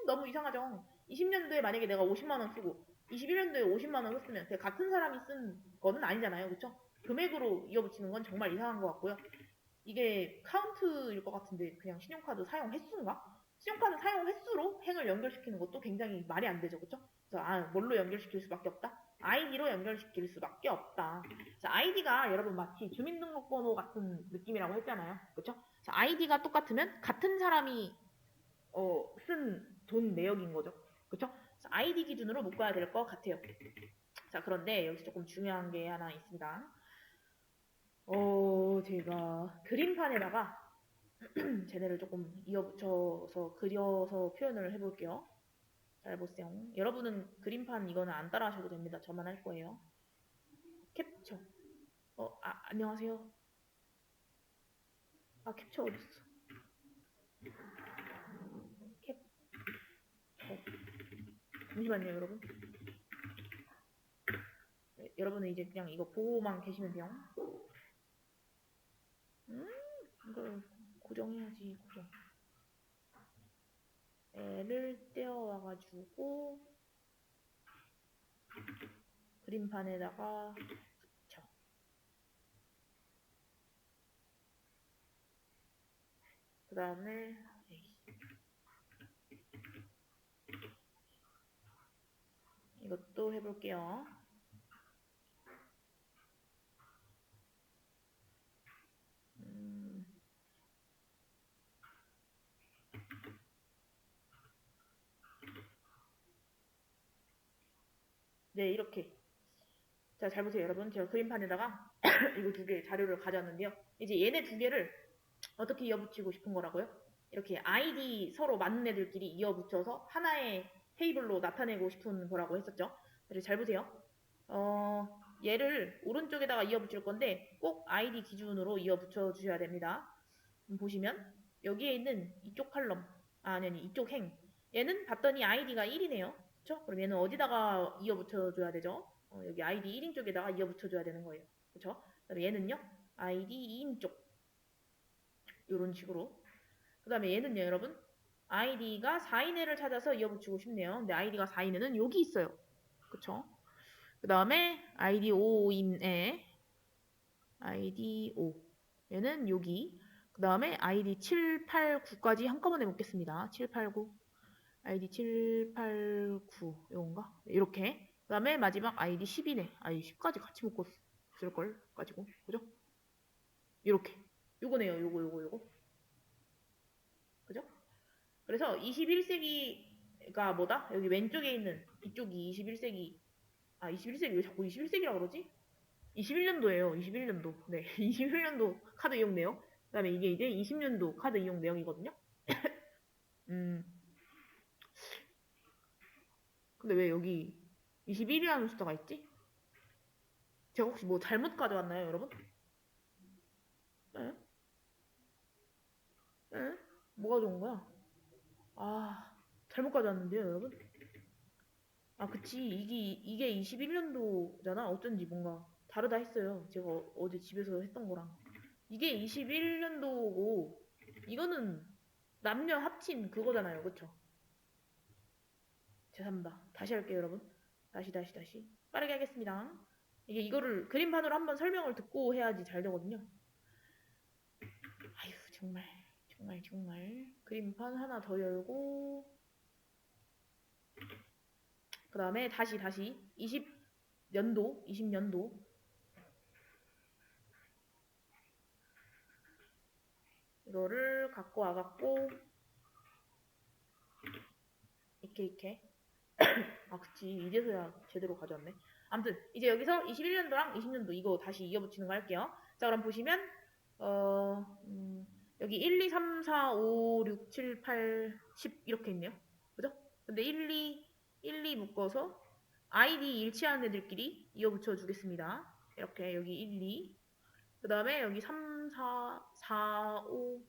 너무 이상하죠. 20년도에 만약에 내가 50만 원 쓰고 21년도에 50만 원 썼으면 같은 사람이 쓴 거는 아니잖아요. 그렇죠? 금액으로 이어붙이는 건 정말 이상한 것 같고요. 이게 카운트일 것 같은데 그냥 신용카드 사용 횟수인가? 신용카드 사용 횟수로 행을 연결시키는 것도 굉장히 말이 안 되죠. 그렇죠? 그래서 뭘로 연결시킬 수밖에 없다? 아이디로 연결시킬 수밖에 없다. 자, 아이디가 여러분 마치 주민등록번호 같은 느낌이라고 했잖아요. 그렇죠? 자, 아이디가 똑같으면 같은 사람이 쓴 돈 내역인 거죠. 그렇죠? 아이디 기준으로 묶어야 될 것 같아요. 자, 그런데 여기서 조금 중요한 게 하나 있습니다. 제가 그림판에다가 쟤네를 조금 이어붙여서 그려서 표현을 해볼게요. 잘 보세요. 여러분은 그림판 이거는 안 따라 하셔도 됩니다. 저만 할 거예요. 캡처. 안녕하세요. 캡처 어딨어? 캡처. 잠시만요, 여러분. 네, 여러분은 이제 그냥 이거 보고만 계시면 돼요. 이걸 고정해야지, 고정. 애를 떼어와가지고 그림판에다가 붙여. 그 다음에 이것도 해볼게요. 네, 이렇게. 자, 잘 보세요, 여러분. 제가 그림판에다가 이거 두 개 자료를 가져왔는데요. 이제 얘네 두 개를 어떻게 이어붙이고 싶은 거라고요? 이렇게 아이디 서로 맞는 애들끼리 이어붙여서 하나의 테이블로 나타내고 싶은 거라고 했었죠. 그래서 잘 보세요. 얘를 오른쪽에다가 이어붙일 건데 꼭 아이디 기준으로 이어붙여 주셔야 됩니다. 보시면 여기에 있는 이쪽 칼럼, 아니 이쪽 행, 얘는 봤더니 아이디가 1이네요. 그쵸? 그럼 얘는 어디다가 이어붙여 줘야 되죠? 여기 아이디 1인 쪽에다가 이어붙여 줘야 되는 거예요. 그쵸? 그럼 얘는요, 아이디 2인 쪽, 이런 식으로. 그 다음에 얘는요, 여러분, 아이디가 4인 애를 찾아서 이어붙이고 싶네요. 근데 아이디가 4인 애는 여기 있어요. 그쵸? 그 다음에 아이디 5인 애, 아이디 5. 얘는 여기. 그 다음에 아이디 7, 8, 9까지 한꺼번에 묶겠습니다. 7, 8, 9. 아이디 7, 8, 9. 이건가? 이렇게. 그 다음에 마지막 아이디 10이네. 아이디 10까지 같이 묶었을걸? 가지고. 그죠? 이렇게. 요거네요. 요거. 그죠? 그래서 21세기가 뭐다? 여기 왼쪽에 있는 이쪽이 21세기. 21세기 왜 자꾸 21세기라고 그러지? 21년도예요. 21년도. 네. 21년도 카드 이용 내용. 그 다음에 이게 이제 20년도 카드 이용 내용이거든요. 근데 왜 여기 21이라는 숫자가 있지? 제가 혹시 뭐 잘못 가져왔나요, 여러분? 네? 네? 뭐가 좋은 거야? 잘못 가져왔는데요, 여러분? 그치. 이게 21년도잖아. 어쩐지 뭔가 다르다 했어요. 제가 어제 집에서 했던 거랑. 이게 21년도고, 이거는 남녀 합친 그거잖아요. 그쵸? 죄송합니다. 다시 할게요, 여러분. 다시. 빠르게 하겠습니다. 이거를 그림판으로 한번 설명을 듣고 해야지 잘 되거든요. 아휴, 정말. 그림판 하나 더 열고, 그 다음에 다시 20년도 이거를 갖고 와갖고 이렇게 그치. 이제서야 제대로 가져왔네. 아무튼 이제 여기서 21년도랑 20년도 이거 다시 이어붙이는 거 할게요. 자, 그럼 보시면 여기 1, 2, 3, 4, 5, 6, 7, 8, 10 이렇게 있네요. 그죠? 근데 1, 2 묶어서 아이디 일치하는 애들끼리 이어붙여 주겠습니다. 이렇게 여기 1, 2. 그 다음에 여기 3, 4, 5,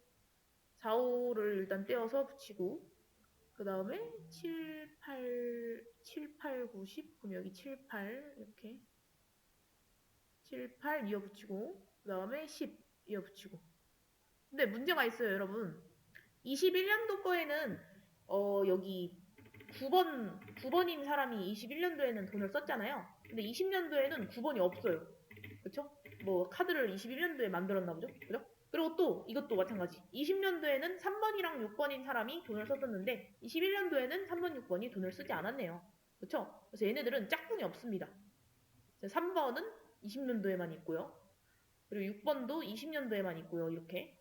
4, 5를 일단 떼어서 붙이고, 그 다음에 7, 8, 9, 10. 그럼 여기 7, 8 이렇게 7, 8 이어붙이고, 그 다음에 10 이어붙이고. 근데 문제가 있어요, 여러분. 21년도 거에는 여기 9번인 사람이 21년도에는 돈을 썼잖아요. 근데 20년도에는 9번이 없어요. 그쵸? 뭐 카드를 21년도에 만들었나 보죠? 그죠? 그리고 또 이것도 마찬가지. 20년도에는 3번이랑 6번인 사람이 돈을 썼었는데 21년도에는 3번, 6번이 돈을 쓰지 않았네요. 그쵸? 그래서 얘네들은 짝꿍이 없습니다. 3번은 20년도에만 있고요. 그리고 6번도 20년도에만 있고요. 이렇게.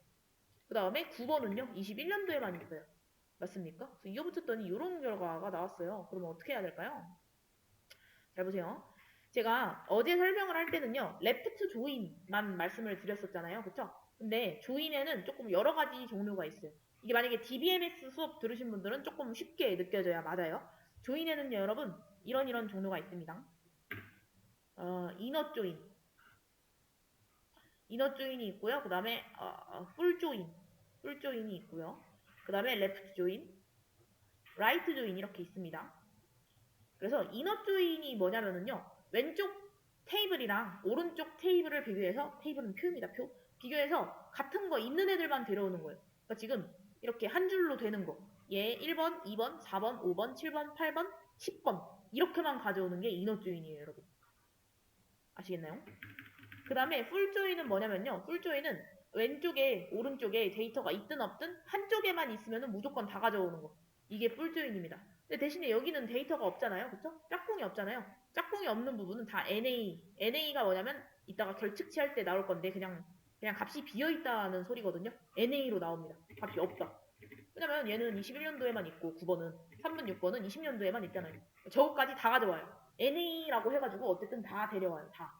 그 다음에 9번은요. 21년도에만 있어요. 맞습니까? 그래서 이어붙였더니 이런 결과가 나왔어요. 그러면 어떻게 해야 될까요? 잘 보세요. 제가 어제 설명을 할 때는요, 레프트 조인만 말씀을 드렸었잖아요. 그쵸? 근데 조인에는 조금 여러 가지 종류가 있어요. 이게 만약에 DBMS 수업 들으신 분들은 조금 쉽게 느껴져야 맞아요. 조인에는요, 여러분, 이런 종류가 있습니다. 이너 조인. 이너 조인이 있고요. 그 다음에 풀 조인. 풀 조인이 있고요. 그 다음에 레프트 조인, 라이트 조인 이렇게 있습니다. 그래서 이너 조인이 뭐냐면은요. 왼쪽 테이블이랑 오른쪽 테이블을 비교해서, 테이블은 표입니다, 표. 비교해서 같은 거 있는 애들만 데려오는 거예요. 그러니까 지금 이렇게 한 줄로 되는 거. 얘 1번, 2번, 4번, 5번, 7번, 8번, 10번. 이렇게만 가져오는 게 이너 조인이에요, 여러분. 아시겠나요? 그 다음에 풀 조인은 뭐냐면요. 풀 조인은 왼쪽에, 오른쪽에 데이터가 있든 없든 한쪽에만 있으면 무조건 다 가져오는 거. 이게 풀 조인입니다. 근데 대신에 여기는 데이터가 없잖아요. 그쵸? 짝꿍이 없잖아요. 짝꿍이 없는 부분은 다 NA. NA가 뭐냐면 이따가 결측치 할 때 나올 건데 그냥 값이 비어있다는 소리거든요. NA로 나옵니다. 값이 없다. 왜냐면 얘는 21년도에만 있고 9번은 3번, 6번은 20년도에만 있잖아요. 저거까지 다 가져와요. NA라고 해가지고 어쨌든 다 데려와요. 다.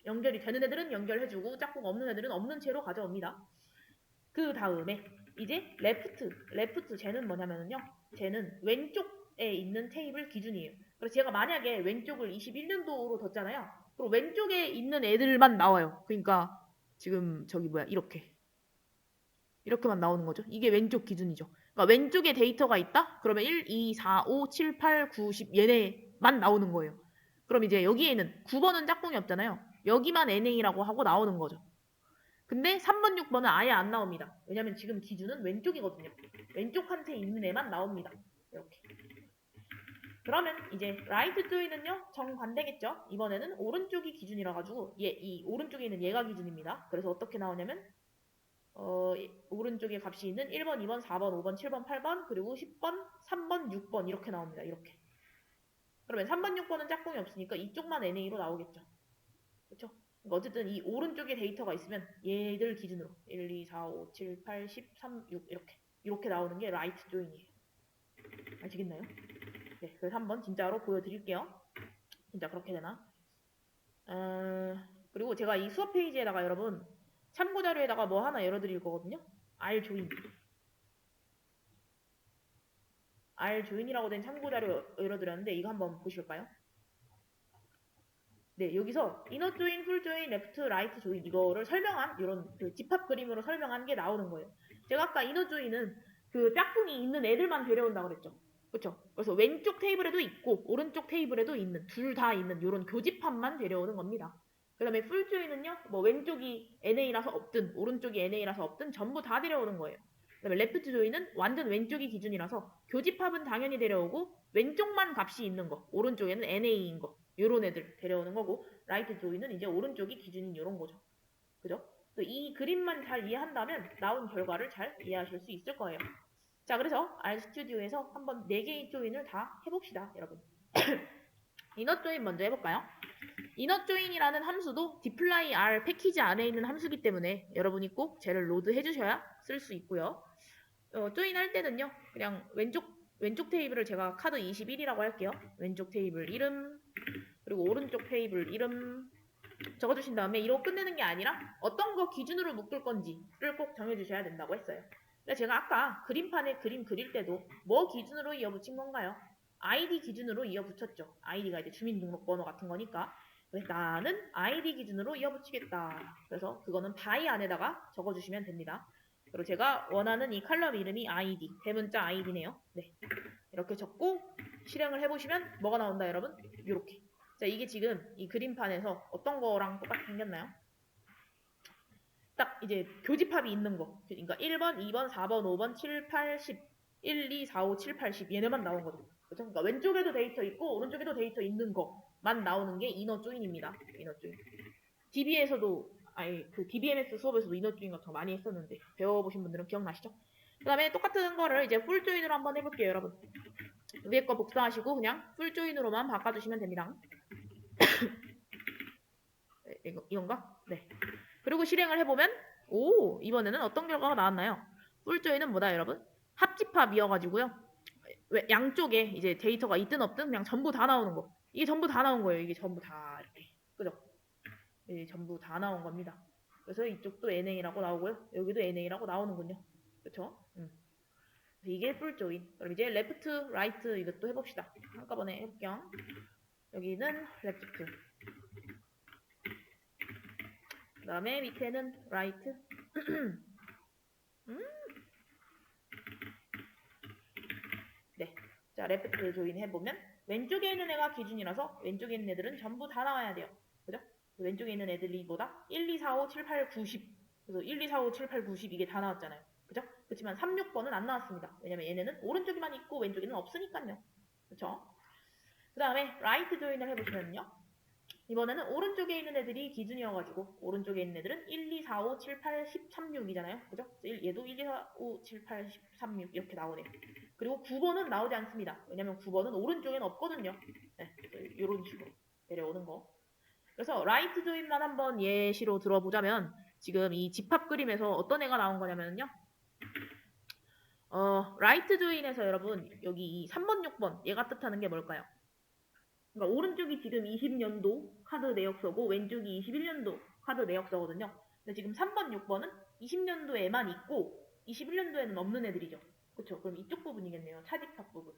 연결이 되는 애들은 연결해주고 짝꿍 없는 애들은 없는 채로 가져옵니다. 그 다음에 이제 레프트 쟤는 뭐냐면요. 쟤는 왼쪽에 있는 테이블 기준이에요. 그래서 제가 만약에 왼쪽을 21년도로 뒀잖아요. 그럼 왼쪽에 있는 애들만 나와요. 그러니까 지금 저기 뭐야 이렇게만 나오는 거죠. 이게 왼쪽 기준이죠. 그러니까 왼쪽에 데이터가 있다? 그러면 1, 2, 4, 5, 7, 8, 9, 10 얘네만 나오는 거예요. 그럼 이제 여기에는 9번은 짝꿍이 없잖아요. 여기만 NA라고 하고 나오는 거죠. 근데 3번, 6번은 아예 안 나옵니다. 왜냐면 지금 기준은 왼쪽이거든요. 왼쪽한테 있는 애만 나옵니다. 이렇게. 그러면 이제 라이트 조이는요 정반대겠죠. 이번에는 오른쪽이 기준이라 가지고 이 오른쪽에 있는 얘가 기준입니다. 그래서 어떻게 나오냐면 오른쪽에 값이 있는 1번, 2번, 4번, 5번, 7번, 8번, 그리고 10번, 3번, 6번 이렇게 나옵니다. 이렇게. 그러면 3번, 6번은 짝꿍이 없으니까 이쪽만 NA로 나오겠죠. 그렇죠? 그러니까 어쨌든 이 오른쪽에 데이터가 있으면 얘들 기준으로 1, 2, 4, 5, 7, 8, 10, 3, 6 이렇게 나오는 게 라이트 조인이에요. 아시겠나요? 네, 그래서 한번 진짜로 보여드릴게요. 진짜 그렇게 되나? 그리고 제가 이 수업 페이지에다가 여러분 참고 자료에다가 뭐 하나 열어드릴 거거든요. R 조인. R 조인이라고 된 참고 자료 열어드렸는데 이거 한번 보실까요? 네, 여기서 이너 조인, 풀 조인, 레프트, 라이트 조인 이거를 설명한 이런 그 집합 그림으로 설명한 게 나오는 거예요. 제가 아까 이너 조인은 그 짝꿍이 있는 애들만 데려온다 그랬죠. 그렇죠? 그래서 왼쪽 테이블에도 있고 오른쪽 테이블에도 있는 둘 다 있는 이런 교집합만 데려오는 겁니다. 그 다음에 풀 조인은요, 뭐 왼쪽이 NA라서 없든 오른쪽이 NA라서 없든 전부 다 데려오는 거예요. 그 다음에 레프트 조인은 완전 왼쪽이 기준이라서 교집합은 당연히 데려오고 왼쪽만 값이 있는 거, 오른쪽에는 NA인 거 요런 애들 데려오는 거고 라이트 조이는 이제 오른쪽이 기준인 요런 거죠. 그죠? 이 그림만 잘 이해한다면 나온 결과를 잘 이해하실 수 있을 거예요. 자, 그래서 RStudi오에서 한번 4개의 조인을 다 해봅시다, 여러분. 이너 조인 먼저 해볼까요? 이너 조인이라는 함수도 dplyr R 패키지 안에 있는 함수기 때문에 여러분이 꼭 쟤를 로드 해주셔야 쓸 수 있고요. 조인 할 때는요, 그냥 왼쪽 테이블을 제가 카드 21이라고 할게요. 왼쪽 테이블 이름, 그리고 오른쪽 테이블 이름 적어주신 다음에 이로 끝내는 게 아니라 어떤 거 기준으로 묶을 건지를 꼭 정해주셔야 된다고 했어요. 근데 제가 아까 그림판에 그림 그릴 때도 뭐 기준으로 이어붙인 건가요? 아이디 기준으로 이어붙였죠. 아이디가 이제 주민등록번호 같은 거니까. 그래서 나는 아이디 기준으로 이어붙이겠다. 그래서 그거는 바이 안에다가 적어주시면 됩니다. 그리고 제가 원하는 이 컬럼 이름이 아이디, 대문자 아이디네요. 네, 이렇게 적고 실행을 해보시면 뭐가 나온다 여러분? 이렇게. 자, 이게 지금 이 그림판에서 어떤 거랑 똑같이 생겼나요? 딱 이제 교집합이 있는 거. 그러니까 1번, 2번, 4번, 5번, 7, 8, 10. 1, 2, 4, 5, 7, 8, 10 얘네만 나온 거죠. 그렇죠? 그러니까 왼쪽에도 데이터 있고 오른쪽에도 데이터 있는 거만 나오는 게 이너 조인입니다. 이너 조인. DB에서도 그 DBMS 수업에서도 이너 조인 같은 거 많이 했었는데 배워보신 분들은 기억나시죠? 그 다음에 똑같은 거를 이제 풀 조인으로 한번 해볼게요, 여러분. 위에 거 복사하시고 그냥 풀 조인으로만 바꿔주시면 됩니다. 이건가? 네. 그리고 실행을 해보면 이번에는 어떤 결과가 나왔나요? 풀 조인은 뭐다 여러분? 합집합이어가지고요. 양쪽에 이제 데이터가 있든 없든 그냥 전부 다 나오는 거. 이게 전부 다 나온 거예요. 이게 전부 다 이렇게. 그죠? 이게 전부 다 나온 겁니다. 그래서 이쪽도 NA라고 나오고요. 여기도 NA라고 나오는군요. 그쵸? 이게 풀 조인. 그럼 이제 레프트, 라이트 이것도 해봅시다. 한꺼번에 해볼게요. 여기는 레프트. 그 다음에 밑에는 라이트. 네. 자, 레프트 조인 해보면 왼쪽에 있는 애가 기준이라서 왼쪽에 있는 애들은 전부 다 나와야 돼요. 그죠? 왼쪽에 있는 애들이보다 1, 2, 4, 5, 7, 8, 90. 그래서 1, 2, 4, 5, 7, 8, 90 이게 다 나왔잖아요. 그죠? 그렇지만 3, 6번은 안 나왔습니다. 왜냐면 얘네는 오른쪽에만 있고 왼쪽에는 없으니까요. 그쵸? 그 다음에 라이트 조인을 해보시면요. 이번에는 오른쪽에 있는 애들이 기준이어가지고 오른쪽에 있는 애들은 1, 2, 4, 5, 7, 8, 10, 3, 6이잖아요. 그죠? 얘도 1, 2, 4, 5, 7, 8, 10, 3, 6 이렇게 나오네요. 그리고 9번은 나오지 않습니다. 왜냐면 9번은 오른쪽에는 없거든요. 네, 이런 식으로 내려오는 거. 그래서 라이트 조인만 한번 예시로 들어보자면 지금 이 집합 그림에서 어떤 애가 나온 거냐면요. 라이트 조인에서 여러분 여기 이 3번, 6번 얘가 뜻하는 게 뭘까요? 그러니까 오른쪽이 지금 20년도 카드 내역서고 왼쪽이 21년도 카드 내역서거든요. 근데 지금 3번, 6번은 20년도에만 있고 21년도에는 없는 애들이죠. 그쵸? 그럼 이쪽 부분이겠네요. 차집합 부분.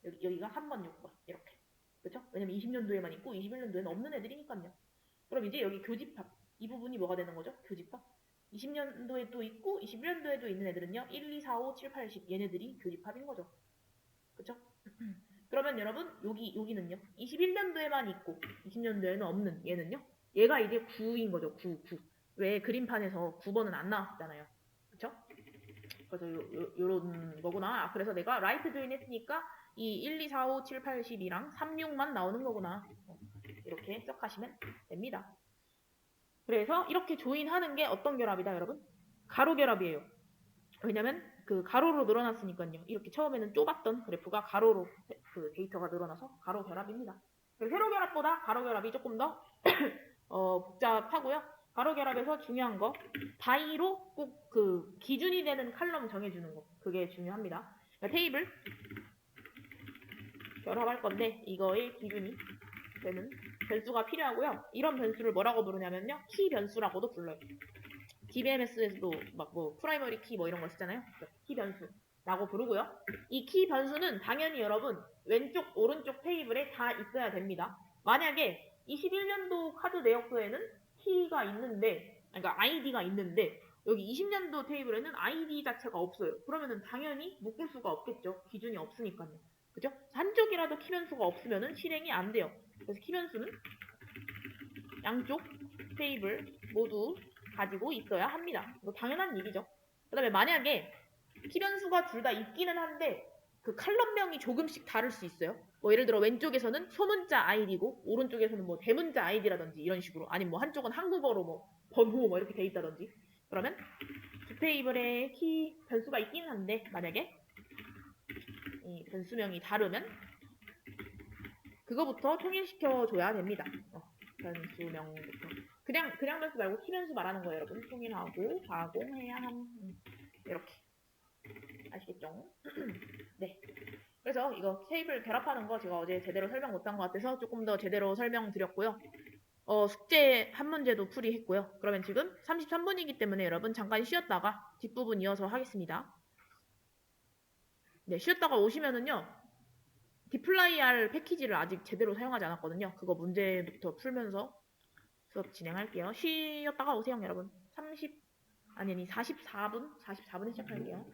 여기가 3번, 6번 이렇게. 그쵸? 왜냐면 20년도에만 있고 21년도에는 없는 애들이니까요. 그럼 이제 여기 교집합. 이 부분이 뭐가 되는 거죠? 교집합. 20년도에도 있고 21년도에도 있는 애들은요. 1, 2, 4, 5, 7, 8, 10 얘네들이 교집합인 거죠. 그쵸? 그러면 여러분 여기는요. 21년도에만 있고 20년도에는 없는 얘는요. 얘가 이제 9인 거죠. 9. 왜 그림판에서 9번은 안 나왔잖아요. 그쵸? 그래서 요런 거구나. 그래서 내가 라이트 조인 했으니까 이 1, 2, 4, 5, 7, 8, 10이랑 3, 6만 나오는 거구나. 이렇게 해석하시면 됩니다. 그래서 이렇게 조인하는 게 어떤 결합이다 여러분? 가로 결합이에요. 왜냐면 그 가로로 늘어났으니까요. 이렇게 처음에는 좁았던 그래프가 가로로 그 데이터가 늘어나서 가로 결합입니다. 세로 결합보다 가로 결합이 조금 더 복잡하고요. 가로 결합에서 중요한 거 바이로 꼭 그 기준이 되는 칼럼 정해주는 거 그게 중요합니다. 그러니까 테이블 결합할 건데 이거의 기준이 되는 변수가 필요하고요. 이런 변수를 뭐라고 부르냐면요. 키 변수라고도 불러요. DBMS에서도 막 뭐 프라이머리 키 뭐 이런 거 쓰잖아요. 키 변수라고 부르고요. 이 키 변수는 당연히 여러분 왼쪽 오른쪽 테이블에 다 있어야 됩니다. 만약에 21년도 카드 내역서에는 키가 있는데 그러니까 아이디가 있는데 여기 20년도 테이블에는 아이디 자체가 없어요. 그러면은 당연히 묶을 수가 없겠죠. 기준이 없으니까요. 그죠? 한쪽이라도 키 변수가 없으면은 실행이 안 돼요. 그래서 키 변수는 양쪽 테이블 모두 가지고 있어야 합니다. 이거 당연한 얘기죠. 그 다음에 만약에 키 변수가 둘 다 있기는 한데 그 칼럼명이 조금씩 다를 수 있어요. 뭐 예를 들어 왼쪽에서는 소문자 아이디고 오른쪽에서는 뭐 대문자 아이디라든지 이런 식으로 아니면 뭐 한쪽은 한국어로 뭐 번호 뭐 이렇게 돼 있다든지 그러면 두 테이블에 키 변수가 있기는 한데 만약에 이 변수명이 다르면 그거부터 통일시켜 줘야 됩니다. 변수명부터. 그냥 변수 말고 키 변수 말하는 거예요, 여러분. 통일하고 가공해야 함. 이렇게. 아시겠죠? 네. 그래서 이거 테이블 결합하는 거 제가 어제 제대로 설명 못한 것 같아서 조금 더 제대로 설명드렸고요. 숙제 한 문제도 풀이했고요. 그러면 지금 33분이기 때문에 여러분 잠깐 쉬었다가 뒷부분 이어서 하겠습니다. 네, 쉬었다가 오시면은요. 디플라이알 패키지를 아직 제대로 사용하지 않았거든요. 그거 문제부터 풀면서 수업 진행할게요. 쉬었다가 오세요, 여러분. 44분에 시작할게요.